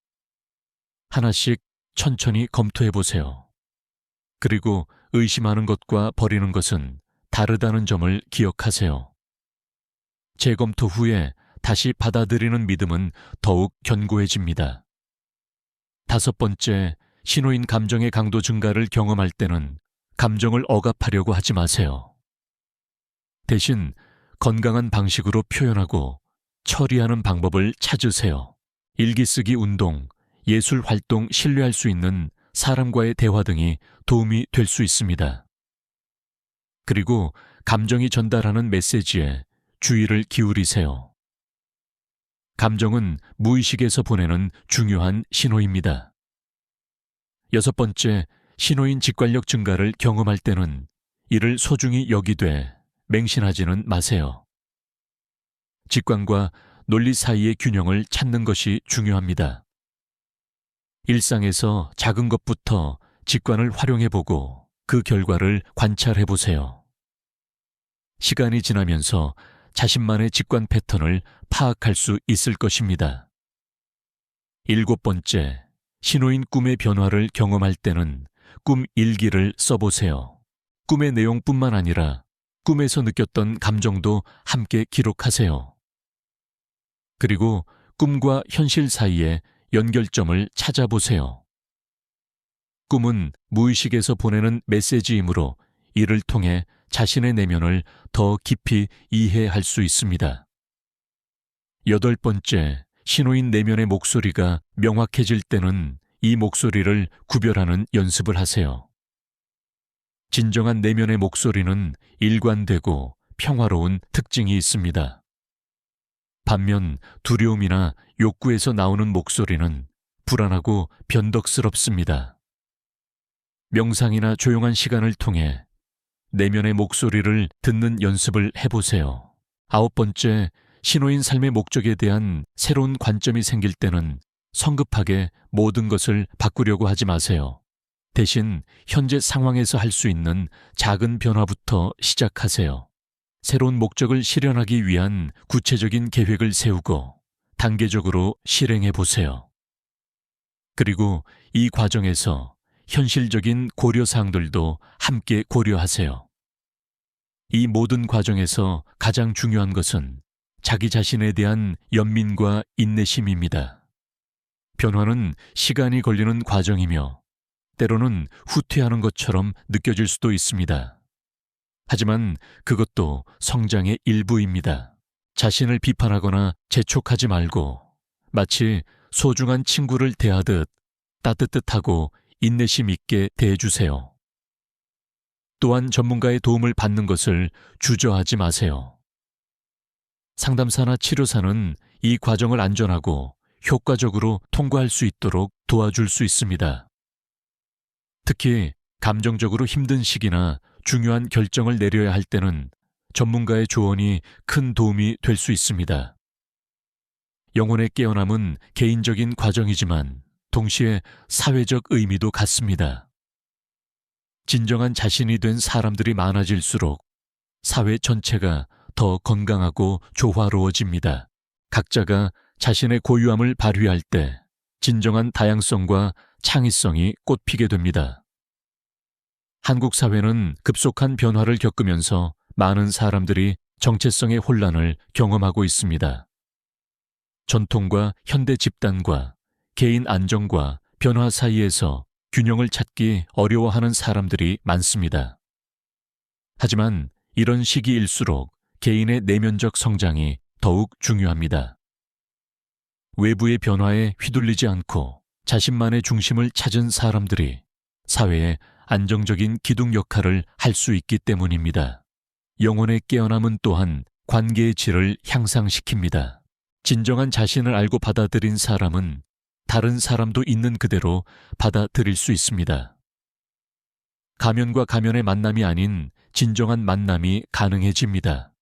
하나씩 천천히 검토해 보세요. 그리고 의심하는 것과 버리는 것은 다르다는 점을 기억하세요. 재검토 후에 다시 받아들이는 믿음은 더욱 견고해집니다. 다섯 번째, 신호인 감정의 강도 증가를 경험할 때는 감정을 억압하려고 하지 마세요. 대신 건강한 방식으로 표현하고 처리하는 방법을 찾으세요. 일기 쓰기 운동, 예술 활동, 신뢰할 수 있는 사람과의 대화 등이 도움이 될 수 있습니다. 그리고 감정이 전달하는 메시지에 주의를 기울이세요. 감정은 무의식에서 보내는 중요한 신호입니다. 여섯 번째, 신호인 직관력 증가를 경험할 때는 이를 소중히 여기되 맹신하지는 마세요. 직관과 논리 사이의 균형을 찾는 것이 중요합니다. 일상에서 작은 것부터 직관을 활용해보고 그 결과를 관찰해보세요. 시간이 지나면서 자신만의 직관 패턴을 파악할 수 있을 것입니다. 일곱 번째, 신호인 꿈의 변화를 경험할 때는 꿈 일기를 써보세요. 꿈의 내용뿐만 아니라 꿈에서 느꼈던 감정도 함께 기록하세요. 그리고 꿈과 현실 사이의 연결점을 찾아보세요. 꿈은 무의식에서 보내는 메시지이므로 이를 통해 자신의 내면을 더 깊이 이해할 수 있습니다. 여덟 번째, 신호인 내면의 목소리가 명확해질 때는 이 목소리를 구별하는 연습을 하세요. 진정한 내면의 목소리는 일관되고 평화로운 특징이 있습니다. 반면 두려움이나 욕구에서 나오는 목소리는 불안하고 변덕스럽습니다. 명상이나 조용한 시간을 통해 내면의 목소리를 듣는 연습을 해보세요. 9번째, 신호인 삶의 목적에 대한 새로운 관점이 생길 때는 성급하게 모든 것을 바꾸려고 하지 마세요. 대신 현재 상황에서 할 수 있는 작은 변화부터 시작하세요. 새로운 목적을 실현하기 위한 구체적인 계획을 세우고 단계적으로 실행해 보세요. 그리고 이 과정에서 현실적인 고려사항들도 함께 고려하세요. 이 모든 과정에서 가장 중요한 것은 자기 자신에 대한 연민과 인내심입니다. 변화는 시간이 걸리는 과정이며 때로는 후퇴하는 것처럼 느껴질 수도 있습니다. 하지만 그것도 성장의 일부입니다. 자신을 비판하거나 재촉하지 말고 마치 소중한 친구를 대하듯 따뜻하고 인내심 있게 대해주세요. 또한 전문가의 도움을 받는 것을 주저하지 마세요. 상담사나 치료사는 이 과정을 안전하고 효과적으로 통과할 수 있도록 도와줄 수 있습니다. 특히 감정적으로 힘든 시기나 중요한 결정을 내려야 할 때는 전문가의 조언이 큰 도움이 될 수 있습니다. 영혼의 깨어남은 개인적인 과정이지만 동시에 사회적 의미도 같습니다. 진정한 자신이 된 사람들이 많아질수록 사회 전체가 더 건강하고 조화로워집니다. 각자가 자신의 고유함을 발휘할 때 진정한 다양성과 창의성이 꽃피게 됩니다. 한국 사회는 급속한 변화를 겪으면서 많은 사람들이 정체성의 혼란을 경험하고 있습니다. 전통과 현대 집단과 개인 안정과 변화 사이에서 균형을 찾기 어려워하는 사람들이 많습니다. 하지만 이런 시기일수록 개인의 내면적 성장이 더욱 중요합니다. 외부의 변화에 휘둘리지 않고 자신만의 중심을 찾은 사람들이 사회에 안정적인 기둥 역할을 할 수 있기 때문입니다. 영혼의 깨어남은 또한 관계의 질을 향상시킵니다. 진정한 자신을 알고 받아들인 사람은 다른 사람도 있는 그대로 받아들일 수 있습니다. 가면과 가면의 만남이 아닌 진정한 만남이 가능해집니다.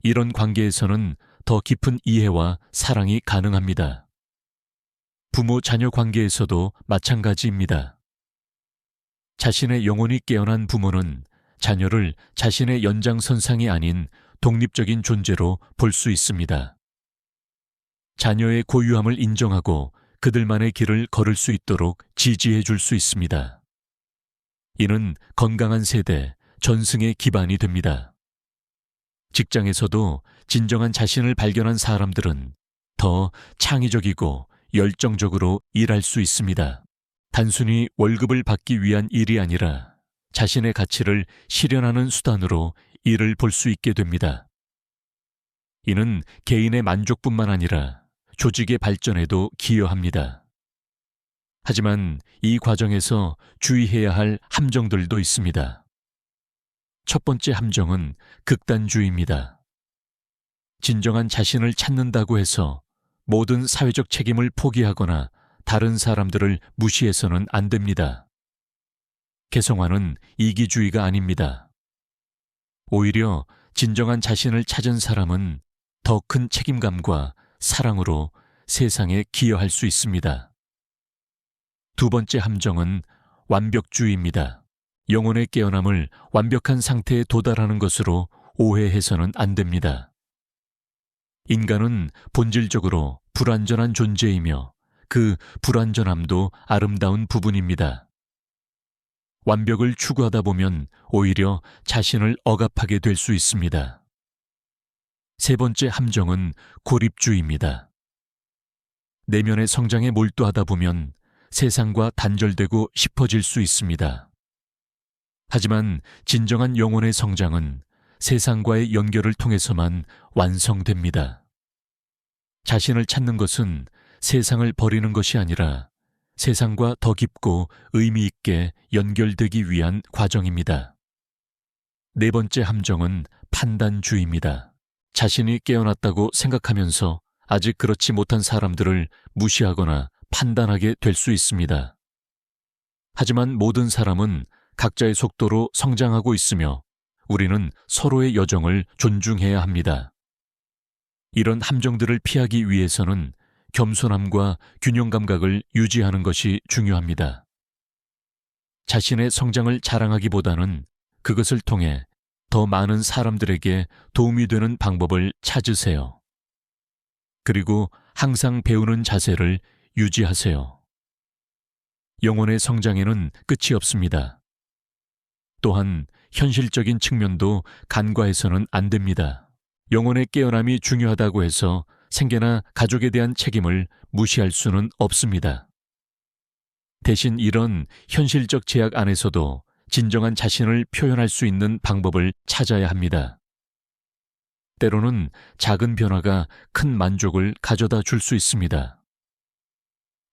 이런 관계에서는 더 깊은 이해와 사랑이 가능합니다. 부모-자녀 관계에서도 마찬가지입니다. 자신의 영혼이 깨어난 부모는 자녀를 자신의 연장선상이 아닌 독립적인 존재로 볼 수 있습니다. 자녀의 고유함을 인정하고 그들만의 길을 걸을 수 있도록 지지해 줄 수 있습니다. 이는 건강한 세대, 전승의 기반이 됩니다. 직장에서도 진정한 자신을 발견한 사람들은 더 창의적이고 열정적으로 일할 수 있습니다. 단순히 월급을 받기 위한 일이 아니라 자신의 가치를 실현하는 수단으로 일을 볼 수 있게 됩니다. 이는 개인의 만족뿐만 아니라 조직의 발전에도 기여합니다. 하지만 이 과정에서 주의해야 할 함정들도 있습니다. 첫 번째 함정은 극단주의입니다. 진정한 자신을 찾는다고 해서 모든 사회적 책임을 포기하거나 다른 사람들을 무시해서는 안 됩니다. 개성화는 이기주의가 아닙니다. 오히려 진정한 자신을 찾은 사람은 더 큰 책임감과 사랑으로 세상에 기여할 수 있습니다. 두 번째 함정은 완벽주의입니다. 영혼의 깨어남을 완벽한 상태에 도달하는 것으로 오해해서는 안 됩니다. 인간은 본질적으로 불완전한 존재이며 그 불완전함도 아름다운 부분입니다. 완벽을 추구하다 보면 오히려 자신을 억압하게 될 수 있습니다. 세 번째 함정은 고립주의입니다. 내면의 성장에 몰두하다 보면 세상과 단절되고 싶어질 수 있습니다. 하지만 진정한 영혼의 성장은 세상과의 연결을 통해서만 완성됩니다. 자신을 찾는 것은 세상을 버리는 것이 아니라 세상과 더 깊고 의미 있게 연결되기 위한 과정입니다. 네 번째 함정은 판단주의입니다. 자신이 깨어났다고 생각하면서 아직 그렇지 못한 사람들을 무시하거나 판단하게 될 수 있습니다. 하지만 모든 사람은 각자의 속도로 성장하고 있으며 우리는 서로의 여정을 존중해야 합니다. 이런 함정들을 피하기 위해서는 겸손함과 균형 감각을 유지하는 것이 중요합니다. 자신의 성장을 자랑하기보다는 그것을 통해 더 많은 사람들에게 도움이 되는 방법을 찾으세요. 그리고 항상 배우는 자세를 유지하세요. 영혼의 성장에는 끝이 없습니다. 또한 현실적인 측면도 간과해서는 안 됩니다. 영혼의 깨어남이 중요하다고 해서 생계나 가족에 대한 책임을 무시할 수는 없습니다. 대신 이런 현실적 제약 안에서도 진정한 자신을 표현할 수 있는 방법을 찾아야 합니다. 때로는 작은 변화가 큰 만족을 가져다 줄 수 있습니다.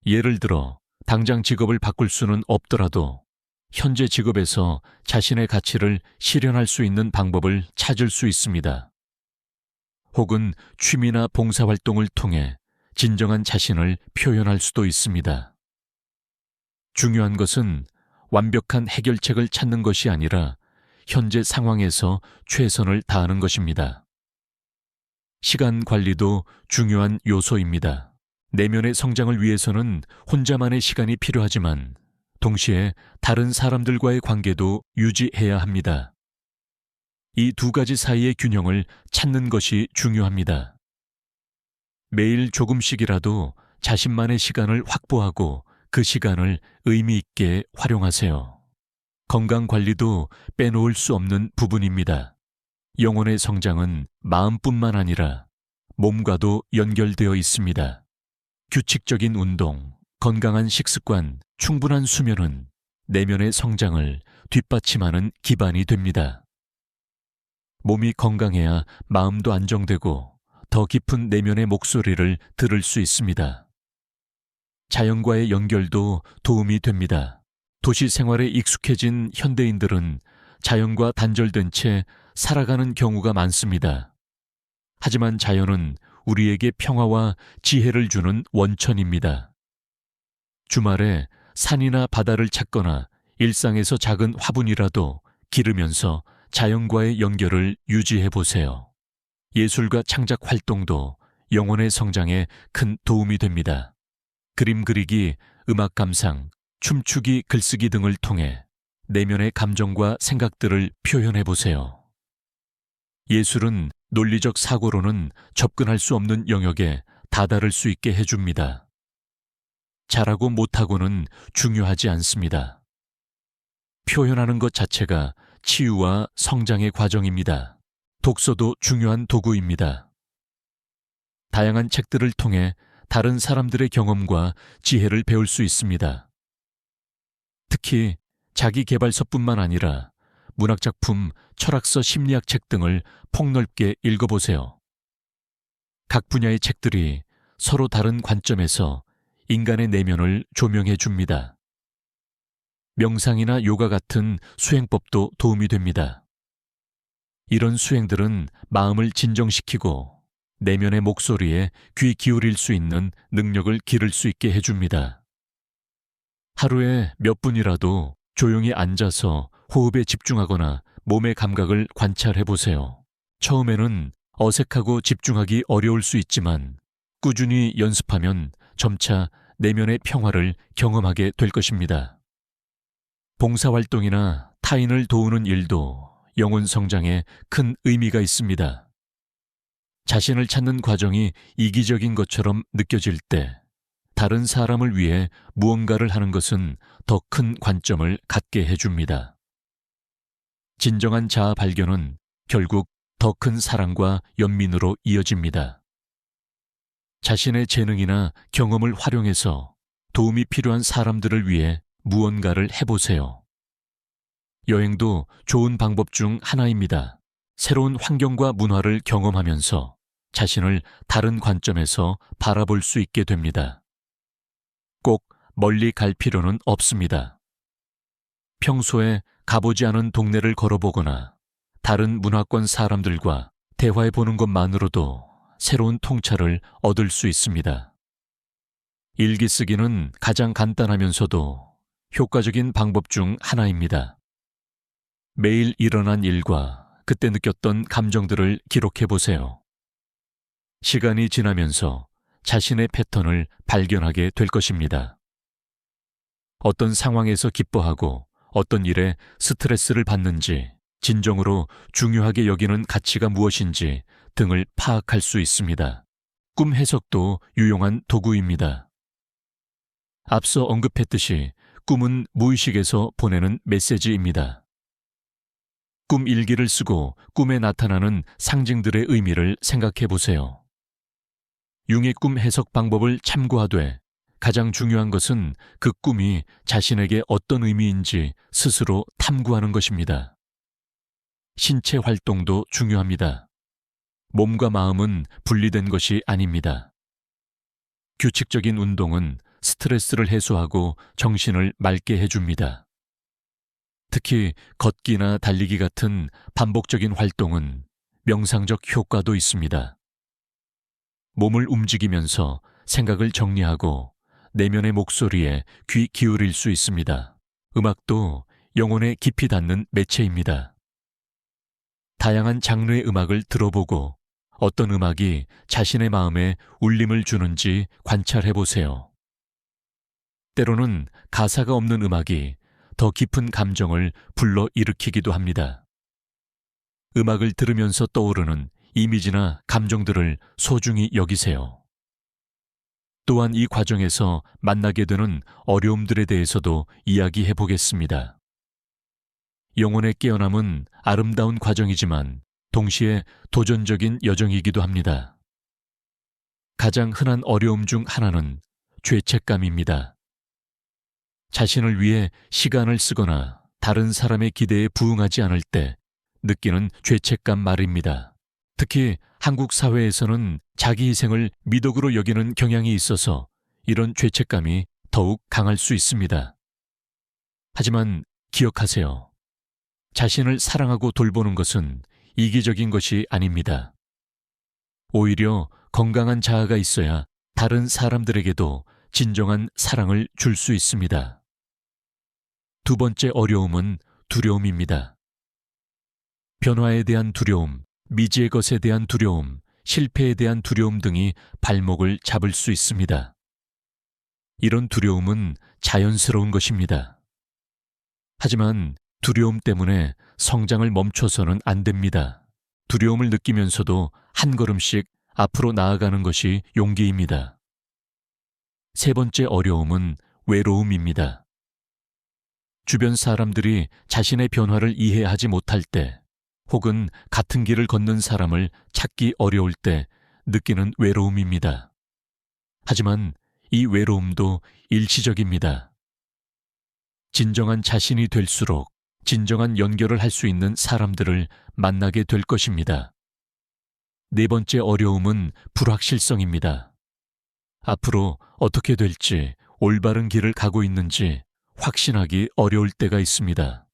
예를 들어 당장 직업을 바꿀 수는 없더라도 현재 직업에서 자신의 가치를 실현할 수 있는 방법을 찾을 수 있습니다. 혹은 취미나 봉사활동을 통해 진정한 자신을 표현할 수도 있습니다. 중요한 것은 완벽한 해결책을 찾는 것이 아니라 현재 상황에서 최선을 다하는 것입니다. 시간 관리도 중요한 요소입니다. 내면의 성장을 위해서는 혼자만의 시간이 필요하지만 동시에 다른 사람들과의 관계도 유지해야 합니다. 이 두 가지 사이의 균형을 찾는 것이 중요합니다. 매일 조금씩이라도 자신만의 시간을 확보하고 그 시간을 의미 있게 활용하세요. 건강 관리도 빼놓을 수 없는 부분입니다. 영혼의 성장은 마음뿐만 아니라 몸과도 연결되어 있습니다. 규칙적인 운동, 건강한 식습관, 충분한 수면은 내면의 성장을 뒷받침하는 기반이 됩니다. 몸이 건강해야 마음도 안정되고 더 깊은 내면의 목소리를 들을 수 있습니다. 자연과의 연결도 도움이 됩니다. 도시 생활에 익숙해진 현대인들은 자연과 단절된 채 살아가는 경우가 많습니다. 하지만 자연은 우리에게 평화와 지혜를 주는 원천입니다. 주말에 산이나 바다를 찾거나 일상에서 작은 화분이라도 기르면서 자연과의 연결을 유지해 보세요. 예술과 창작 활동도 영혼의 성장에 큰 도움이 됩니다. 그림 그리기, 음악 감상, 춤추기, 글쓰기 등을 통해 내면의 감정과 생각들을 표현해 보세요. 예술은 논리적 사고로는 접근할 수 없는 영역에 다다를 수 있게 해줍니다. 잘하고 못하고는 중요하지 않습니다. 표현하는 것 자체가 치유와 성장의 과정입니다. 독서도 중요한 도구입니다. 다양한 책들을 통해 다른 사람들의 경험과 지혜를 배울 수 있습니다. 특히 자기계발서뿐만 아니라 문학작품, 철학서, 심리학 책 등을 폭넓게 읽어보세요. 각 분야의 책들이 서로 다른 관점에서 인간의 내면을 조명해 줍니다. 명상이나 요가 같은 수행법도 도움이 됩니다. 이런 수행들은 마음을 진정시키고 내면의 목소리에 귀 기울일 수 있는 능력을 기를 수 있게 해줍니다. 하루에 몇 분이라도 조용히 앉아서 호흡에 집중하거나 몸의 감각을 관찰해 보세요. 처음에는 어색하고 집중하기 어려울 수 있지만 꾸준히 연습하면 점차 내면의 평화를 경험하게 될 것입니다. 봉사활동이나 타인을 도우는 일도 영혼 성장에 큰 의미가 있습니다. 자신을 찾는 과정이 이기적인 것처럼 느껴질 때 다른 사람을 위해 무언가를 하는 것은 더 큰 관점을 갖게 해줍니다. 진정한 자아 발견은 결국 더 큰 사랑과 연민으로 이어집니다. 자신의 재능이나 경험을 활용해서 도움이 필요한 사람들을 위해 무언가를 해보세요. 여행도 좋은 방법 중 하나입니다. 새로운 환경과 문화를 경험하면서 자신을 다른 관점에서 바라볼 수 있게 됩니다. 꼭 멀리 갈 필요는 없습니다. 평소에 가보지 않은 동네를 걸어보거나 다른 문화권 사람들과 대화해 보는 것만으로도 새로운 통찰을 얻을 수 있습니다. 일기 쓰기는 가장 간단하면서도 효과적인 방법 중 하나입니다. 매일 일어난 일과 그때 느꼈던 감정들을 기록해 보세요. 시간이 지나면서 자신의 패턴을 발견하게 될 것입니다. 어떤 상황에서 기뻐하고 어떤 일에 스트레스를 받는지, 진정으로 중요하게 여기는 가치가 무엇인지 등을 파악할 수 있습니다. 꿈 해석도 유용한 도구입니다. 앞서 언급했듯이 꿈은 무의식에서 보내는 메시지입니다. 꿈 일기를 쓰고 꿈에 나타나는 상징들의 의미를 생각해 보세요. 융의 꿈 해석 방법을 참고하되 가장 중요한 것은 그 꿈이 자신에게 어떤 의미인지 스스로 탐구하는 것입니다. 신체 활동도 중요합니다. 몸과 마음은 분리된 것이 아닙니다. 규칙적인 운동은 스트레스를 해소하고 정신을 맑게 해줍니다. 특히 걷기나 달리기 같은 반복적인 활동은 명상적 효과도 있습니다. 몸을 움직이면서 생각을 정리하고 내면의 목소리에 귀 기울일 수 있습니다. 음악도 영혼에 깊이 닿는 매체입니다. 다양한 장르의 음악을 들어보고 어떤 음악이 자신의 마음에 울림을 주는지 관찰해 보세요. 때로는 가사가 없는 음악이 더 깊은 감정을 불러일으키기도 합니다. 음악을 들으면서 떠오르는 이미지나 감정들을 소중히 여기세요. 또한 이 과정에서 만나게 되는 어려움들에 대해서도 이야기해 보겠습니다. 영혼의 깨어남은 아름다운 과정이지만 동시에 도전적인 여정이기도 합니다. 가장 흔한 어려움 중 하나는 죄책감입니다. 자신을 위해 시간을 쓰거나 다른 사람의 기대에 부응하지 않을 때 느끼는 죄책감 말입니다. 특히 한국 사회에서는 자기 희생을 미덕으로 여기는 경향이 있어서 이런 죄책감이 더욱 강할 수 있습니다. 하지만 기억하세요. 자신을 사랑하고 돌보는 것은 이기적인 것이 아닙니다. 오히려 건강한 자아가 있어야 다른 사람들에게도 진정한 사랑을 줄 수 있습니다. 두 번째 어려움은 두려움입니다. 변화에 대한 두려움, 미지의 것에 대한 두려움, 실패에 대한 두려움 등이 발목을 잡을 수 있습니다. 이런 두려움은 자연스러운 것입니다. 하지만 두려움 때문에 성장을 멈춰서는 안 됩니다. 두려움을 느끼면서도 한 걸음씩 앞으로 나아가는 것이 용기입니다. 세 번째 어려움은 외로움입니다. 주변 사람들이 자신의 변화를 이해하지 못할 때, 혹은 같은 길을 걷는 사람을 찾기 어려울 때 느끼는 외로움입니다. 하지만 이 외로움도 일시적입니다. 진정한 자신이 될수록 진정한 연결을 할 수 있는 사람들을 만나게 될 것입니다. 네 번째 어려움은 불확실성입니다. 앞으로 어떻게 될지, 올바른 길을 가고 있는지 확신하기 어려울 때가 있습니다.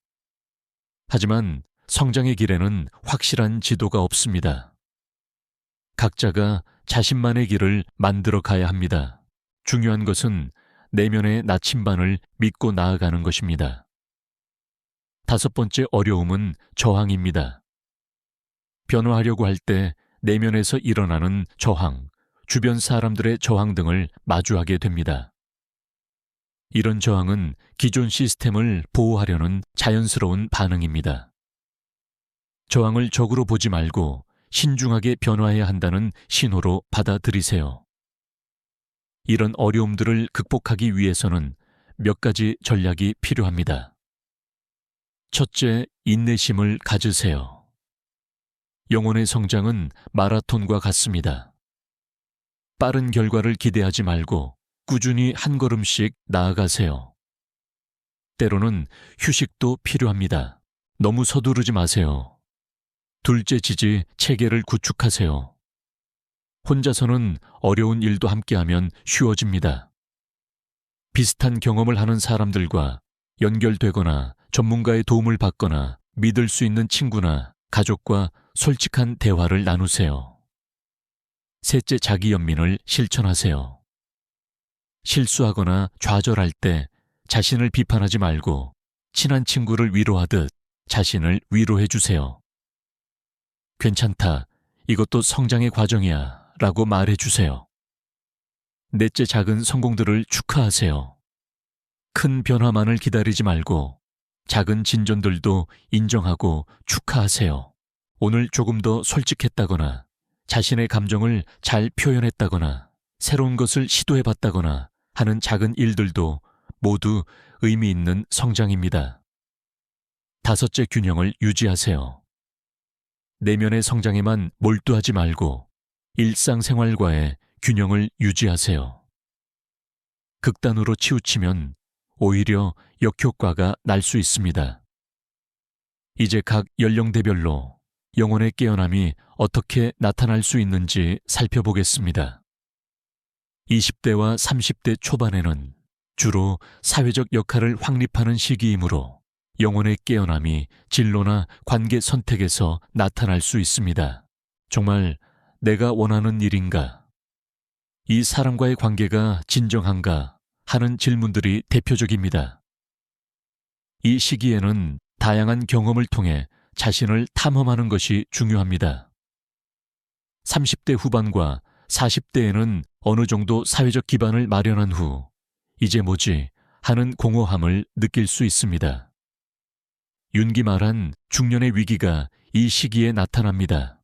하지만 성장의 길에는 확실한 지도가 없습니다. 각자가 자신만의 길을 만들어 가야 합니다. 중요한 것은 내면의 나침반을 믿고 나아가는 것입니다. 다섯 번째 어려움은 저항입니다. 변화하려고 할 때 내면에서 일어나는 저항, 주변 사람들의 저항 등을 마주하게 됩니다. 이런 저항은 기존 시스템을 보호하려는 자연스러운 반응입니다. 저항을 적으로 보지 말고 신중하게 변화해야 한다는 신호로 받아들이세요. 이런 어려움들을 극복하기 위해서는 몇 가지 전략이 필요합니다. 첫째, 인내심을 가지세요. 영혼의 성장은 마라톤과 같습니다. 빠른 결과를 기대하지 말고 꾸준히 한 걸음씩 나아가세요. 때로는 휴식도 필요합니다. 너무 서두르지 마세요. 둘째 지지 체계를 구축하세요. 혼자서는 어려운 일도 함께하면 쉬워집니다. 비슷한 경험을 하는 사람들과 연결되거나 전문가의 도움을 받거나 믿을 수 있는 친구나 가족과 솔직한 대화를 나누세요. 셋째, 자기 연민을 실천하세요. 실수하거나 좌절할 때 자신을 비판하지 말고 친한 친구를 위로하듯 자신을 위로해 주세요. 괜찮다, 이것도 성장의 과정이야 라고 말해 주세요. 넷째, 작은 성공들을 축하하세요. 큰 변화만을 기다리지 말고 작은 진전들도 인정하고 축하하세요. 오늘 조금 더 솔직했다거나 자신의 감정을 잘 표현했다거나 새로운 것을 시도해봤다거나 하는 작은 일들도 모두 의미 있는 성장입니다. 다섯째, 균형을 유지하세요. 내면의 성장에만 몰두하지 말고 일상생활과의 균형을 유지하세요. 극단으로 치우치면 오히려 역효과가 날 수 있습니다. 이제 각 연령대별로 영혼의 깨어남이 어떻게 나타날 수 있는지 살펴보겠습니다. 20대와 30대 초반에는 주로 사회적 역할을 확립하는 시기이므로 영혼의 깨어남이 진로나 관계 선택에서 나타날 수 있습니다. 정말 내가 원하는 일인가? 이 사람과의 관계가 진정한가? 하는 질문들이 대표적입니다. 이 시기에는 다양한 경험을 통해 자신을 탐험하는 것이 중요합니다. 30대 후반과 40대에는 어느 정도 사회적 기반을 마련한 후 이제 뭐지 하는 공허함을 느낄 수 있습니다. 윤기 말한 중년의 위기가 이 시기에 나타납니다.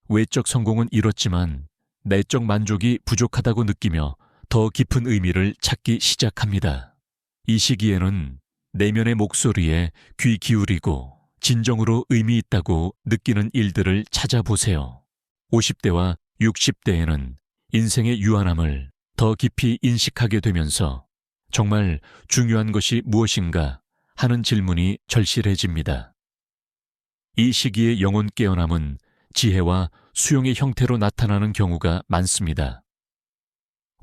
외적 성공은 이뤘지만 내적 만족이 부족하다고 느끼며 더 깊은 의미를 찾기 시작합니다. 이 시기에는 내면의 목소리에 귀 기울이고 진정으로 의미 있다고 느끼는 일들을 찾아보세요. 50대와 60대에는 인생의 유한함을 더 깊이 인식하게 되면서 정말 중요한 것이 무엇인가 하는 질문이 절실해집니다. 이 시기의 영혼 깨어남은 지혜와 수용의 형태로 나타나는 경우가 많습니다.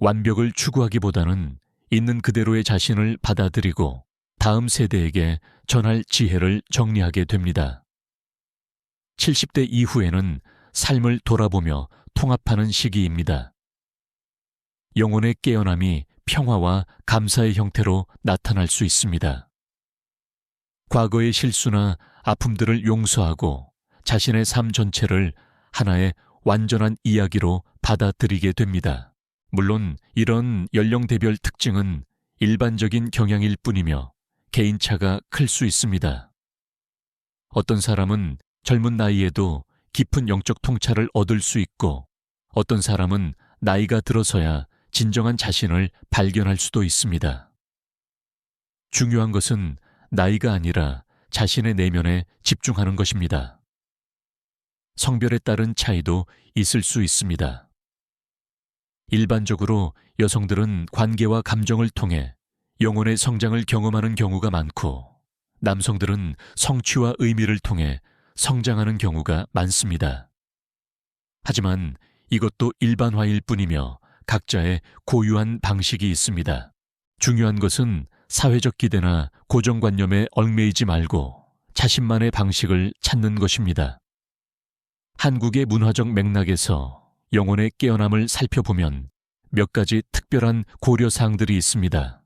완벽을 추구하기보다는 있는 그대로의 자신을 받아들이고 다음 세대에게 전할 지혜를 정리하게 됩니다. 70대 이후에는 삶을 돌아보며 통합하는 시기입니다. 영혼의 깨어남이 평화와 감사의 형태로 나타날 수 있습니다. 과거의 실수나 아픔들을 용서하고 자신의 삶 전체를 하나의 완전한 이야기로 받아들이게 됩니다. 물론 이런 연령대별 특징은 일반적인 경향일 뿐이며 개인차가 클 수 있습니다. 어떤 사람은 젊은 나이에도 깊은 영적 통찰을 얻을 수 있고 어떤 사람은 나이가 들어서야 진정한 자신을 발견할 수도 있습니다. 중요한 것은 나이가 아니라 자신의 내면에 집중하는 것입니다. 성별에 따른 차이도 있을 수 있습니다. 일반적으로 여성들은 관계와 감정을 통해 영혼의 성장을 경험하는 경우가 많고 남성들은 성취와 의미를 통해 성장하는 경우가 많습니다. 하지만 이것도 일반화일 뿐이며 각자의 고유한 방식이 있습니다. 중요한 것은 사회적 기대나 고정관념에 얽매이지 말고 자신만의 방식을 찾는 것입니다. 한국의 문화적 맥락에서 영혼의 깨어남을 살펴보면 몇 가지 특별한 고려사항들이 있습니다.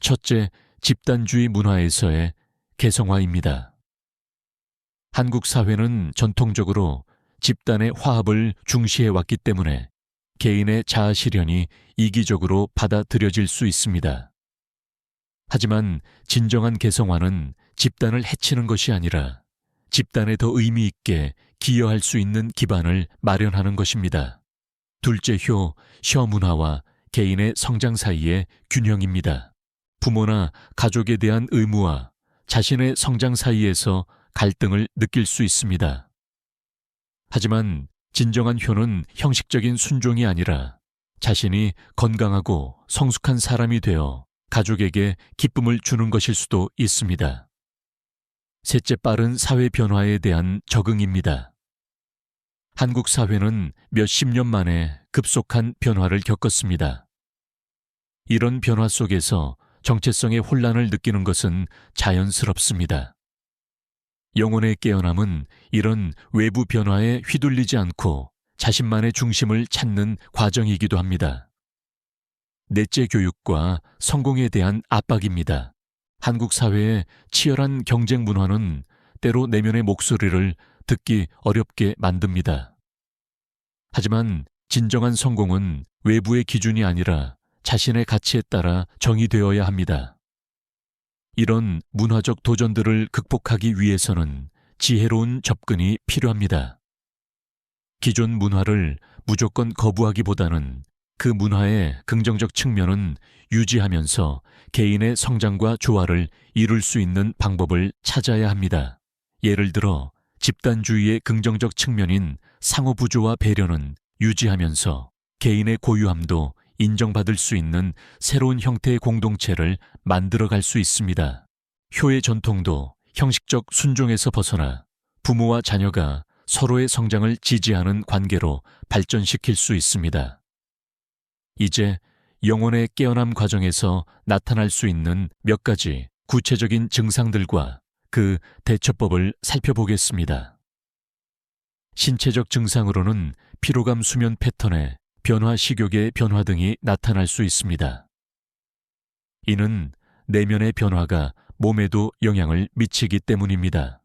첫째, 집단주의 문화에서의 개성화입니다. 한국 사회는 전통적으로 집단의 화합을 중시해왔기 때문에 개인의 자아실현이 이기적으로 받아들여질 수 있습니다. 하지만 진정한 개성화는 집단을 해치는 것이 아니라 집단에 더 의미 있게 기여할 수 있는 기반을 마련하는 것입니다. 둘째, 셔 문화와 개인의 성장 사이의 균형입니다. 부모나 가족에 대한 의무와 자신의 성장 사이에서 갈등을 느낄 수 있습니다. 하지만 진정한 효는 형식적인 순종이 아니라 자신이 건강하고 성숙한 사람이 되어 가족에게 기쁨을 주는 것일 수도 있습니다. 셋째, 빠른 사회 변화에 대한 적응입니다. 한국 사회는 몇십 년 만에 급속한 변화를 겪었습니다. 이런 변화 속에서 정체성의 혼란을 느끼는 것은 자연스럽습니다. 영혼의 깨어남은 이런 외부 변화에 휘둘리지 않고 자신만의 중심을 찾는 과정이기도 합니다. 넷째 교육과 성공에 대한 압박입니다. 한국 사회의 치열한 경쟁 문화는 때로 내면의 목소리를 듣기 어렵게 만듭니다. 하지만 진정한 성공은 외부의 기준이 아니라 자신의 가치에 따라 정의되어야 합니다. 이런 문화적 도전들을 극복하기 위해서는 지혜로운 접근이 필요합니다. 기존 문화를 무조건 거부하기보다는 그 문화의 긍정적 측면은 유지하면서 개인의 성장과 조화를 이룰 수 있는 방법을 찾아야 합니다. 예를 들어 집단주의의 긍정적 측면인 상호부조와 배려는 유지하면서 개인의 고유함도 인정받을 수 있는 새로운 형태의 공동체를 만들어갈 수 있습니다. 효의 전통도 형식적 순종에서 벗어나 부모와 자녀가 서로의 성장을 지지하는 관계로 발전시킬 수 있습니다. 이제 영혼의 깨어남 과정에서 나타날 수 있는 몇 가지 구체적인 증상들과 그 대처법을 살펴보겠습니다. 신체적 증상으로는 피로감 수면 패턴에 변화 식욕의 변화 등이 나타날 수 있습니다. 이는 내면의 변화가 몸에도 영향을 미치기 때문입니다.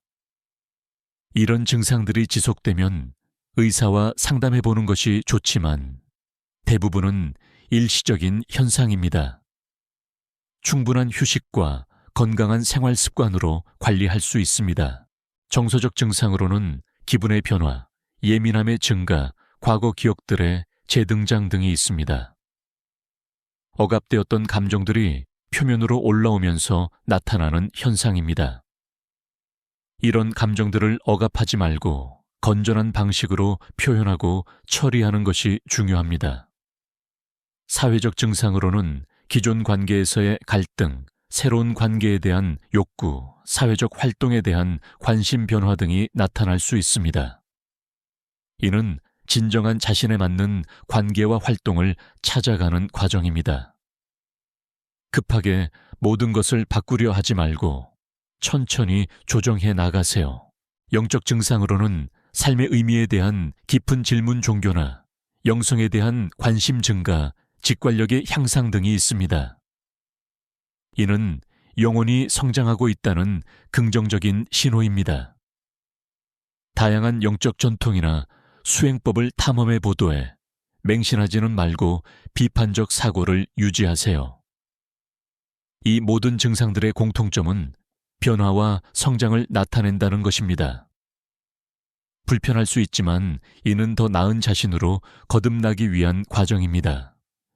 이런 증상들이 지속되면 의사와 상담해보는 것이 좋지만 대부분은 일시적인 현상입니다. 충분한 휴식과 건강한 생활 습관으로 관리할 수 있습니다. 정서적 증상으로는 기분의 변화, 예민함의 증가, 과거 기억들의 재등장 등이 있습니다. 억압되었던 감정들이 표면으로 올라오면서 나타나는 현상입니다. 이런 감정들을 억압하지 말고 건전한 방식으로 표현하고 처리하는 것이 중요합니다. 사회적 증상으로는 기존 관계에서의 갈등, 새로운 관계에 대한 욕구, 사회적 활동에 대한 관심 변화 등이 나타날 수 있습니다. 이는 진정한 자신에 맞는 관계와 활동을 찾아가는 과정입니다. 급하게 모든 것을 바꾸려 하지 말고 천천히 조정해 나가세요. 영적 증상으로는 삶의 의미에 대한 깊은 질문 종교나 영성에 대한 관심 증가, 직관력의 향상 등이 있습니다. 이는 영혼이 성장하고 있다는 긍정적인 신호입니다. 다양한 영적 전통이나 수행법을 탐험해 보도해 맹신하지는 말고 비판적 사고를 유지하세요. 이 모든 증상들의 공통점은 변화와 성장을 나타낸다는 것입니다. 불편할 수 있지만 이는 더 나은 자신으로 거듭나기 위한 과정입니다.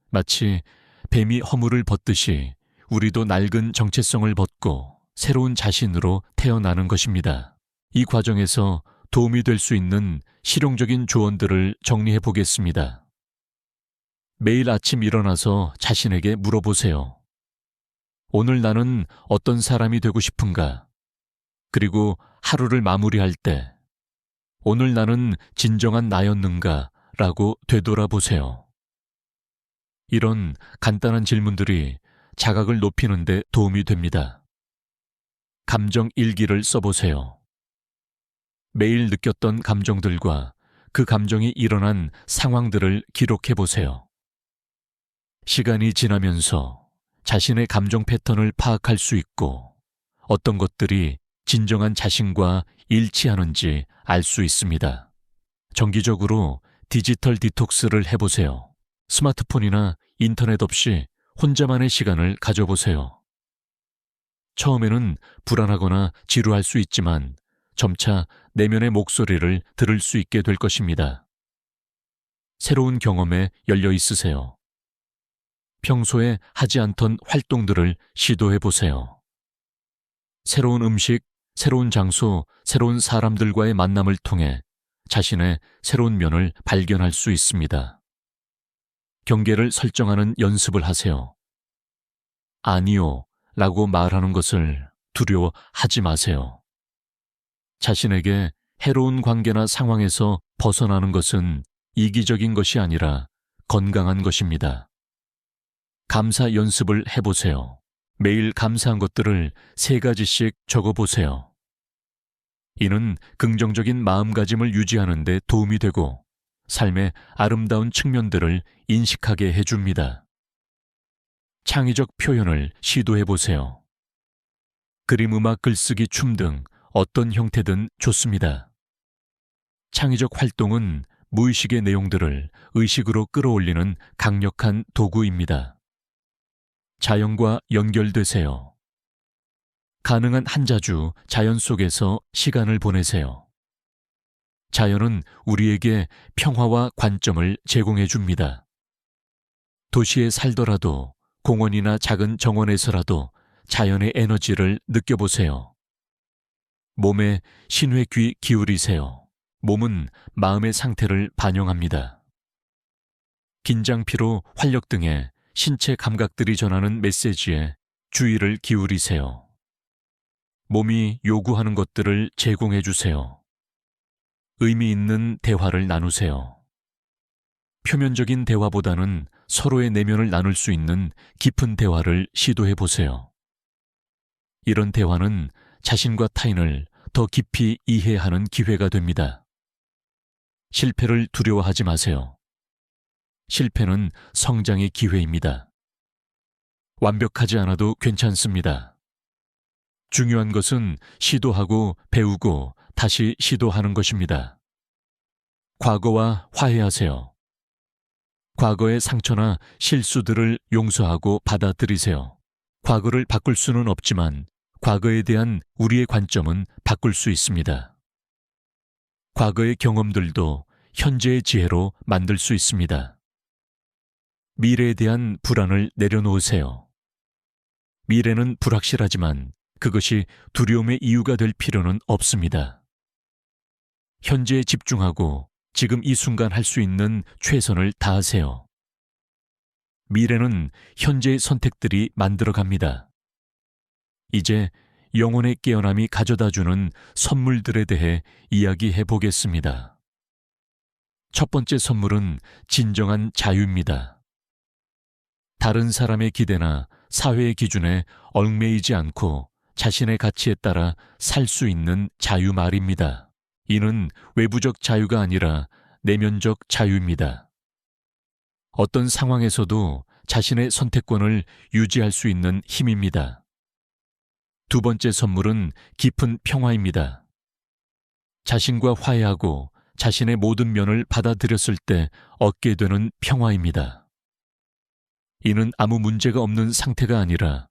마치 뱀이 허물을 벗듯이 우리도 낡은 정체성을 벗고 새로운 자신으로 태어나는 것입니다. 이 과정에서 도움이 될 수 있는 실용적인 조언들을 정리해 보겠습니다. 매일 아침 일어나서 자신에게 물어보세요. 오늘 나는 어떤 사람이 되고 싶은가? 그리고 하루를 마무리할 때 오늘 나는 진정한 나였는가? 라고 되돌아보세요. 이런 간단한 질문들이 자각을 높이는 데 도움이 됩니다. 감정 일기를 써보세요. 매일 느꼈던 감정들과 그 감정이 일어난 상황들을 기록해 보세요. 시간이 지나면서 자신의 감정 패턴을 파악할 수 있고 어떤 것들이 진정한 자신과 일치하는지 알 수 있습니다. 정기적으로 디지털 디톡스를 해보세요. 스마트폰이나 인터넷 없이 혼자만의 시간을 가져보세요. 처음에는 불안하거나 지루할 수 있지만 점차 내면의 목소리를 들을 수 있게 될 것입니다. 새로운 경험에 열려 있으세요. 평소에 하지 않던 활동들을 시도해 보세요. 새로운 음식, 새로운 장소, 새로운 사람들과의 만남을 통해 자신의 새로운 면을 발견할 수 있습니다. 경계를 설정하는 연습을 하세요. 아니요 라고 말하는 것을 두려워하지 마세요. 자신에게 해로운 관계나 상황에서 벗어나는 것은 이기적인 것이 아니라 건강한 것입니다. 감사 연습을 해보세요. 매일 감사한 것들을 3가지씩 적어보세요. 이는 긍정적인 마음가짐을 유지하는 데 도움이 되고 삶의 아름다운 측면들을 인식하게 해줍니다. 창의적 표현을 시도해 보세요. 그림, 음악, 글쓰기, 춤 등 어떤 형태든 좋습니다. 창의적 활동은 무의식의 내용들을 의식으로 끌어올리는 강력한 도구입니다. 자연과 연결되세요. 가능한 한 자주 자연 속에서 시간을 보내세요. 자연은 우리에게 평화와 관점을 제공해 줍니다. 도시에 살더라도 공원이나 작은 정원에서라도 자연의 에너지를 느껴보세요. 몸에 신회 귀 기울이세요. 몸은 마음의 상태를 반영합니다. 긴장, 피로, 활력 등의 신체 감각들이 전하는 메시지에 주의를 기울이세요. 몸이 요구하는 것들을 제공해 주세요. 의미 있는 대화를 나누세요. 표면적인 대화보다는 서로의 내면을 나눌 수 있는 깊은 대화를 시도해 보세요. 이런 대화는 자신과 타인을 더 깊이 이해하는 기회가 됩니다. 실패를 두려워하지 마세요. 실패는 성장의 기회입니다. 완벽하지 않아도 괜찮습니다. 중요한 것은 시도하고 배우고 다시 시도하는 것입니다. 과거와 화해하세요. 과거의 상처나 실수들을 용서하고 받아들이세요. 과거를 바꿀 수는 없지만 과거에 대한 우리의 관점은 바꿀 수 있습니다. 과거의 경험들도 현재의 지혜로 만들 수 있습니다. 미래에 대한 불안을 내려놓으세요. 미래는 불확실하지만 그것이 두려움의 이유가 될 필요는 없습니다. 현재에 집중하고 지금 이 순간 할 수 있는 최선을 다하세요. 미래는 현재의 선택들이 만들어갑니다. 이제 영혼의 깨어남이 가져다주는 선물들에 대해 이야기해 보겠습니다. 첫 번째 선물은 진정한 자유입니다. 다른 사람의 기대나 사회의 기준에 얽매이지 않고 자신의 가치에 따라 살 수 있는 자유 말입니다. 이는 외부적 자유가 아니라 내면적 자유입니다. 어떤 상황에서도 자신의 선택권을 유지할 수 있는 힘입니다. 두 번째 선물은 깊은 평화입니다. 자신과 화해하고 자신의 모든 면을 받아들였을 때 얻게 되는 평화입니다. 이는 아무 문제가 없는 상태가 아니라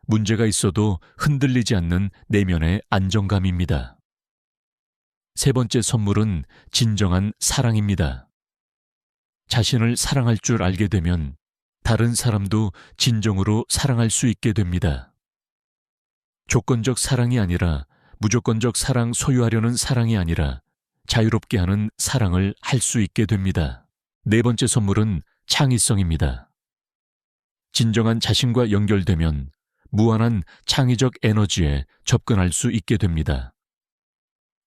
문제가 있어도 흔들리지 않는 내면의 안정감입니다. 세 번째 선물은 진정한 사랑입니다. 자신을 사랑할 줄 알게 되면 다른 사람도 진정으로 사랑할 수 있게 됩니다. 조건적 사랑이 아니라 무조건적 사랑, 소유하려는 사랑이 아니라 자유롭게 하는 사랑을 할 수 있게 됩니다. 네 번째 선물은 창의성입니다. 진정한 자신과 연결되면 무한한 창의적 에너지에 접근할 수 있게 됩니다.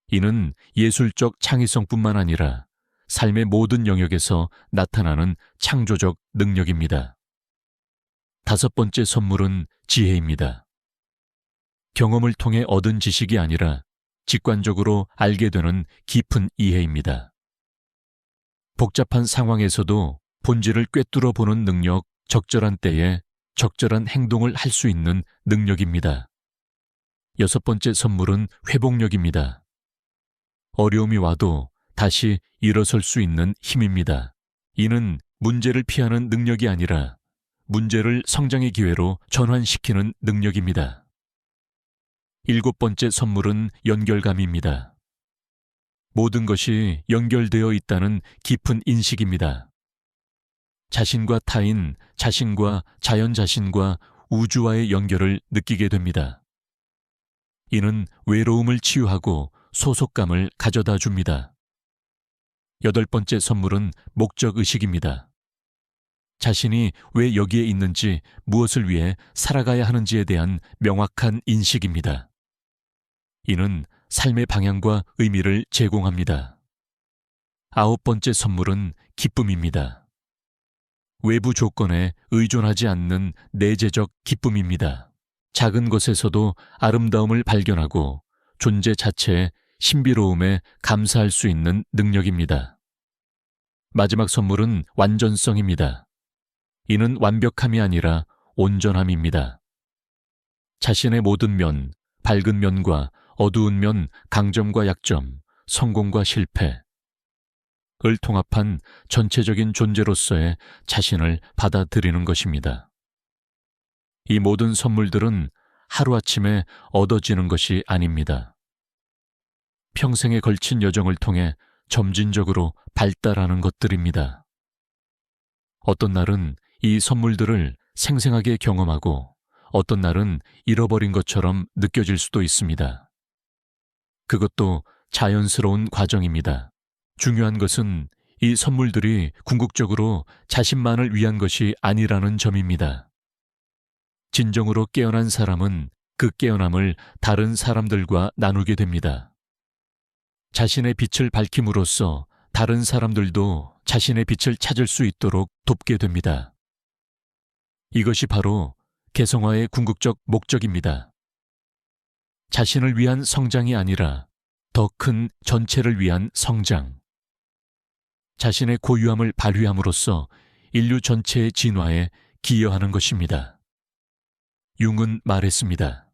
이는 예술적 창의성뿐만 아니라 삶의 모든 영역에서 나타나는 창조적 능력입니다. 다섯 번째 선물은 지혜입니다. 경험을 통해 얻은 지식이 아니라 직관적으로 알게 되는 깊은 이해입니다. 복잡한 상황에서도 본질을 꿰뚫어 보는 능력, 적절한 때에 적절한 행동을 할 수 있는 능력입니다. 여섯 번째 선물은 회복력입니다. 어려움이 와도 다시 일어설 수 있는 힘입니다. 이는 문제를 피하는 능력이 아니라 문제를 성장의 기회로 전환시키는 능력입니다. 일곱 번째 선물은 연결감입니다. 모든 것이 연결되어 있다는 깊은 인식입니다. 자신과 타인, 자신과 자연 자신과 우주와의 연결을 느끼게 됩니다. 이는 외로움을 치유하고 소속감을 가져다 줍니다. 여덟 번째 선물은 목적의식입니다. 자신이 왜 여기에 있는지, 무엇을 위해 살아가야 하는지에 대한 명확한 인식입니다. 이는 삶의 방향과 의미를 제공합니다. 아홉 번째 선물은 기쁨입니다. 외부 조건에 의존하지 않는 내재적 기쁨입니다. 작은 것에서도 아름다움을 발견하고 존재 자체에 신비로움에 감사할 수 있는 능력입니다. 마지막 선물은 완전성입니다. 이는 완벽함이 아니라 온전함입니다. 자신의 모든 면, 밝은 면과 어두운 면, 강점과 약점, 성공과 실패, 을 통합한 전체적인 존재로서의 자신을 받아들이는 것입니다. 이 모든 선물들은 하루아침에 얻어지는 것이 아닙니다. 평생에 걸친 여정을 통해 점진적으로 발달하는 것들입니다. 어떤 날은 이 선물들을 생생하게 경험하고 어떤 날은 잃어버린 것처럼 느껴질 수도 있습니다. 그것도 자연스러운 과정입니다. 중요한 것은 이 선물들이 궁극적으로 자신만을 위한 것이 아니라는 점입니다. 진정으로 깨어난 사람은 그 깨어남을 다른 사람들과 나누게 됩니다. 자신의 빛을 밝힘으로써 다른 사람들도 자신의 빛을 찾을 수 있도록 돕게 됩니다. 이것이 바로 개성화의 궁극적 목적입니다. 자신을 위한 성장이 아니라 더 큰 전체를 위한 성장. 자신의 고유함을 발휘함으로써 인류 전체의 진화에 기여하는 것입니다. 융은 말했습니다.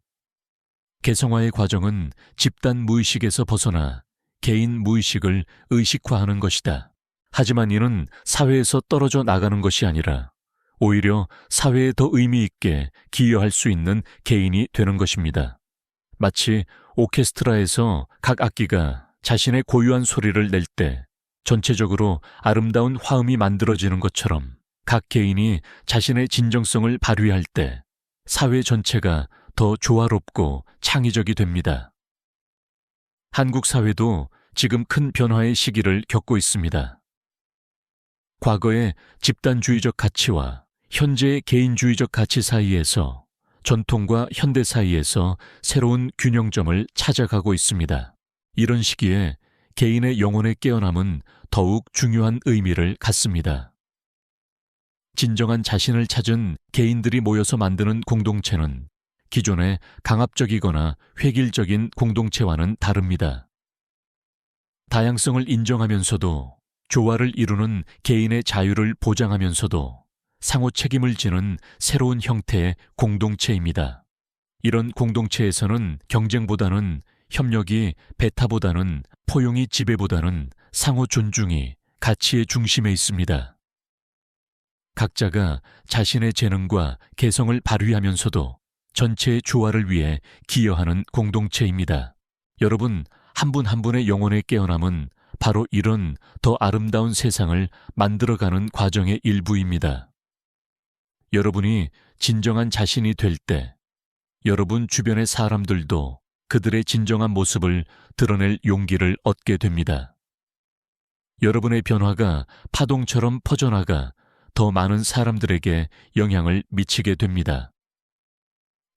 개성화의 과정은 집단 무의식에서 벗어나 개인 무의식을 의식화하는 것이다. 하지만 이는 사회에서 떨어져 나가는 것이 아니라 오히려 사회에 더 의미 있게 기여할 수 있는 개인이 되는 것입니다. 마치 오케스트라에서 각 악기가 자신의 고유한 소리를 낼 때 전체적으로 아름다운 화음이 만들어지는 것처럼 각 개인이 자신의 진정성을 발휘할 때 사회 전체가 더 조화롭고 창의적이 됩니다. 한국 사회도 지금 큰 변화의 시기를 겪고 있습니다. 과거의 집단주의적 가치와 현재의 개인주의적 가치 사이에서 전통과 현대 사이에서 새로운 균형점을 찾아가고 있습니다. 이런 시기에 개인의 영혼의 깨어남은 더욱 중요한 의미를 갖습니다. 진정한 자신을 찾은 개인들이 모여서 만드는 공동체는 기존의 강압적이거나 획일적인 공동체와는 다릅니다. 다양성을 인정하면서도 조화를 이루는 개인의 자유를 보장하면서도 상호 책임을 지는 새로운 형태의 공동체입니다. 이런 공동체에서는 경쟁보다는 협력이, 배타보다는 포용이, 지배보다는 상호 존중이 가치의 중심에 있습니다. 각자가 자신의 재능과 개성을 발휘하면서도 전체의 조화를 위해 기여하는 공동체입니다. 여러분, 한 분 한 분의 영혼의 깨어남은 바로 이런 더 아름다운 세상을 만들어가는 과정의 일부입니다. 여러분이 진정한 자신이 될 때 여러분 주변의 사람들도 그들의 진정한 모습을 드러낼 용기를 얻게 됩니다. 여러분의 변화가 파동처럼 퍼져나가 더 많은 사람들에게 영향을 미치게 됩니다.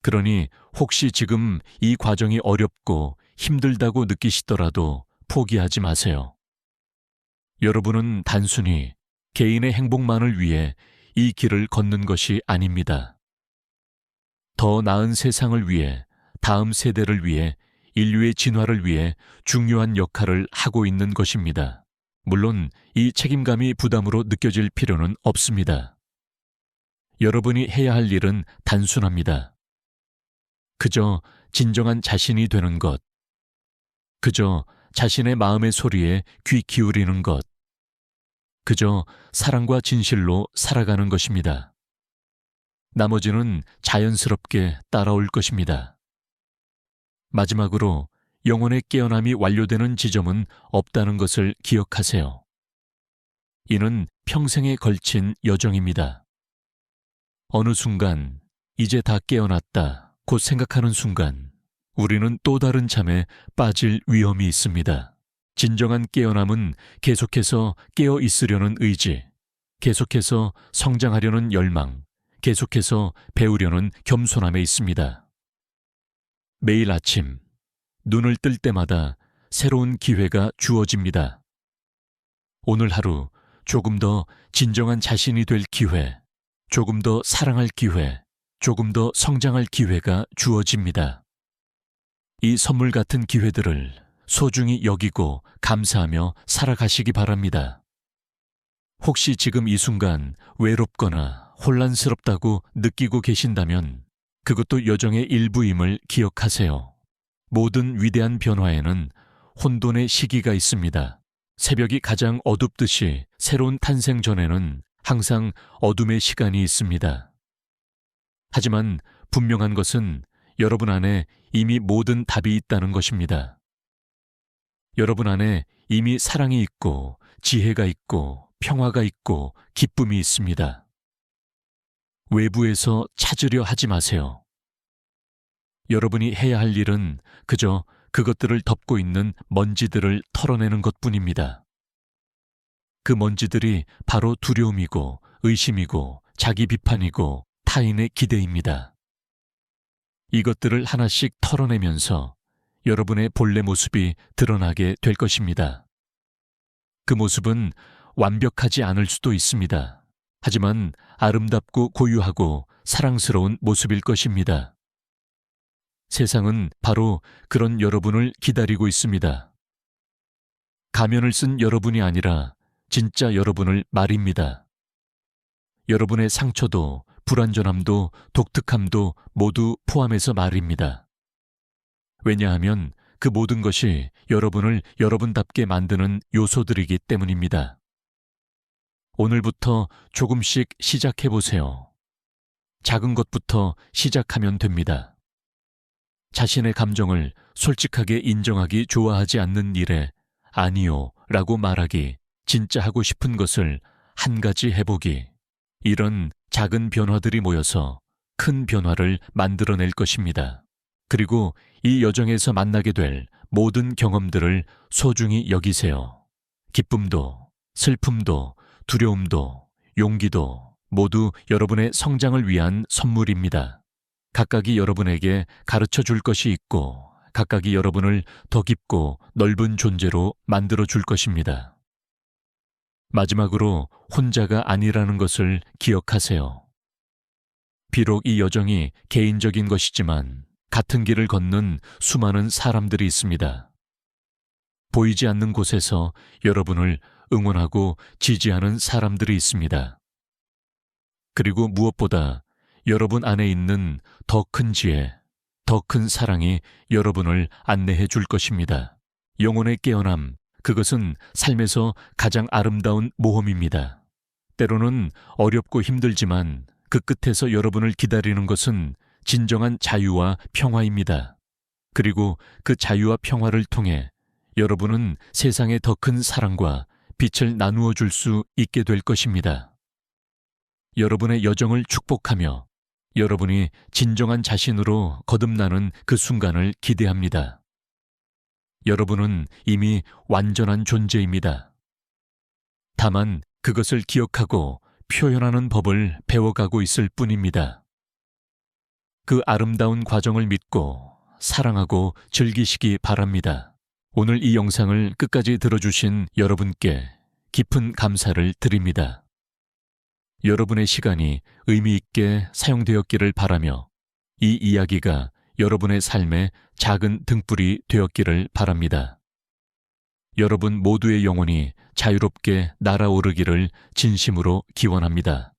그러니 혹시 지금 이 과정이 어렵고 힘들다고 느끼시더라도 포기하지 마세요. 여러분은 단순히 개인의 행복만을 위해 이 길을 걷는 것이 아닙니다. 더 나은 세상을 위해, 다음 세대를 위해, 인류의 진화를 위해 중요한 역할을 하고 있는 것입니다. 물론 이 책임감이 부담으로 느껴질 필요는 없습니다. 여러분이 해야 할 일은 단순합니다. 그저 진정한 자신이 되는 것, 그저 자신의 마음의 소리에 귀 기울이는 것, 그저 사랑과 진실로 살아가는 것입니다. 나머지는 자연스럽게 따라올 것입니다. 마지막으로 영혼의 깨어남이 완료되는 지점은 없다는 것을 기억하세요. 이는 평생에 걸친 여정입니다. 어느 순간 이제 다 깨어났다 곧 생각하는 순간 우리는 또 다른 잠에 빠질 위험이 있습니다. 진정한 깨어남은 계속해서 깨어 있으려는 의지, 계속해서 성장하려는 열망, 계속해서 배우려는 겸손함에 있습니다. 매일 아침 눈을 뜰 때마다 새로운 기회가 주어집니다. 오늘 하루 조금 더 진정한 자신이 될 기회, 조금 더 사랑할 기회, 조금 더 성장할 기회가 주어집니다. 이 선물 같은 기회들을 소중히 여기고 감사하며 살아가시기 바랍니다. 혹시 지금 이 순간 외롭거나 혼란스럽다고 느끼고 계신다면 그것도 여정의 일부임을 기억하세요. 모든 위대한 변화에는 혼돈의 시기가 있습니다. 새벽이 가장 어둡듯이 새로운 탄생 전에는 항상 어둠의 시간이 있습니다. 하지만 분명한 것은 여러분 안에 이미 모든 답이 있다는 것입니다. 여러분 안에 이미 사랑이 있고 지혜가 있고 평화가 있고 기쁨이 있습니다. 외부에서 찾으려 하지 마세요. 여러분이 해야 할 일은 그저 그것들을 덮고 있는 먼지들을 털어내는 것뿐입니다. 그 먼지들이 바로 두려움이고 의심이고 자기 비판이고 타인의 기대입니다. 이것들을 하나씩 털어내면서 여러분의 본래 모습이 드러나게 될 것입니다. 그 모습은 완벽하지 않을 수도 있습니다. 하지만 아름답고 고유하고 사랑스러운 모습일 것입니다. 세상은 바로 그런 여러분을 기다리고 있습니다. 가면을 쓴 여러분이 아니라 진짜 여러분을 말입니다. 여러분의 상처도 불완전함도 독특함도 모두 포함해서 말입니다. 왜냐하면 그 모든 것이 여러분을 여러분답게 만드는 요소들이기 때문입니다. 오늘부터 조금씩 시작해 보세요. 작은 것부터 시작하면 됩니다. 자신의 감정을 솔직하게 인정하기 좋아하지 않는 일에 아니요 라고 말하기, 진짜 하고 싶은 것을 한 가지 해보기, 이런 작은 변화들이 모여서 큰 변화를 만들어낼 것입니다. 그리고 이 여정에서 만나게 될 모든 경험들을 소중히 여기세요. 기쁨도, 슬픔도, 두려움도, 용기도 모두 여러분의 성장을 위한 선물입니다. 각각이 여러분에게 가르쳐 줄 것이 있고 각각이 여러분을 더 깊고 넓은 존재로 만들어 줄 것입니다. 마지막으로 혼자가 아니라는 것을 기억하세요. 비록 이 여정이 개인적인 것이지만 같은 길을 걷는 수많은 사람들이 있습니다. 보이지 않는 곳에서 여러분을 응원하고 지지하는 사람들이 있습니다. 그리고 무엇보다 여러분 안에 있는 더 큰 지혜, 더 큰 사랑이 여러분을 안내해 줄 것입니다. 영혼의 깨어남, 그것은 삶에서 가장 아름다운 모험입니다. 때로는 어렵고 힘들지만 그 끝에서 여러분을 기다리는 것은 진정한 자유와 평화입니다. 그리고 그 자유와 평화를 통해 여러분은 세상에 더 큰 사랑과 빛을 나누어 줄 수 있게 될 것입니다. 여러분의 여정을 축복하며 여러분이 진정한 자신으로 거듭나는 그 순간을 기대합니다. 여러분은 이미 완전한 존재입니다. 다만 그것을 기억하고 표현하는 법을 배워가고 있을 뿐입니다. 그 아름다운 과정을 믿고 사랑하고 즐기시기 바랍니다. 오늘 이 영상을 끝까지 들어주신 여러분께 깊은 감사를 드립니다. 여러분의 시간이 의미 있게 사용되었기를 바라며 이 이야기가 여러분의 삶의 작은 등불이 되었기를 바랍니다. 여러분 모두의 영혼이 자유롭게 날아오르기를 진심으로 기원합니다.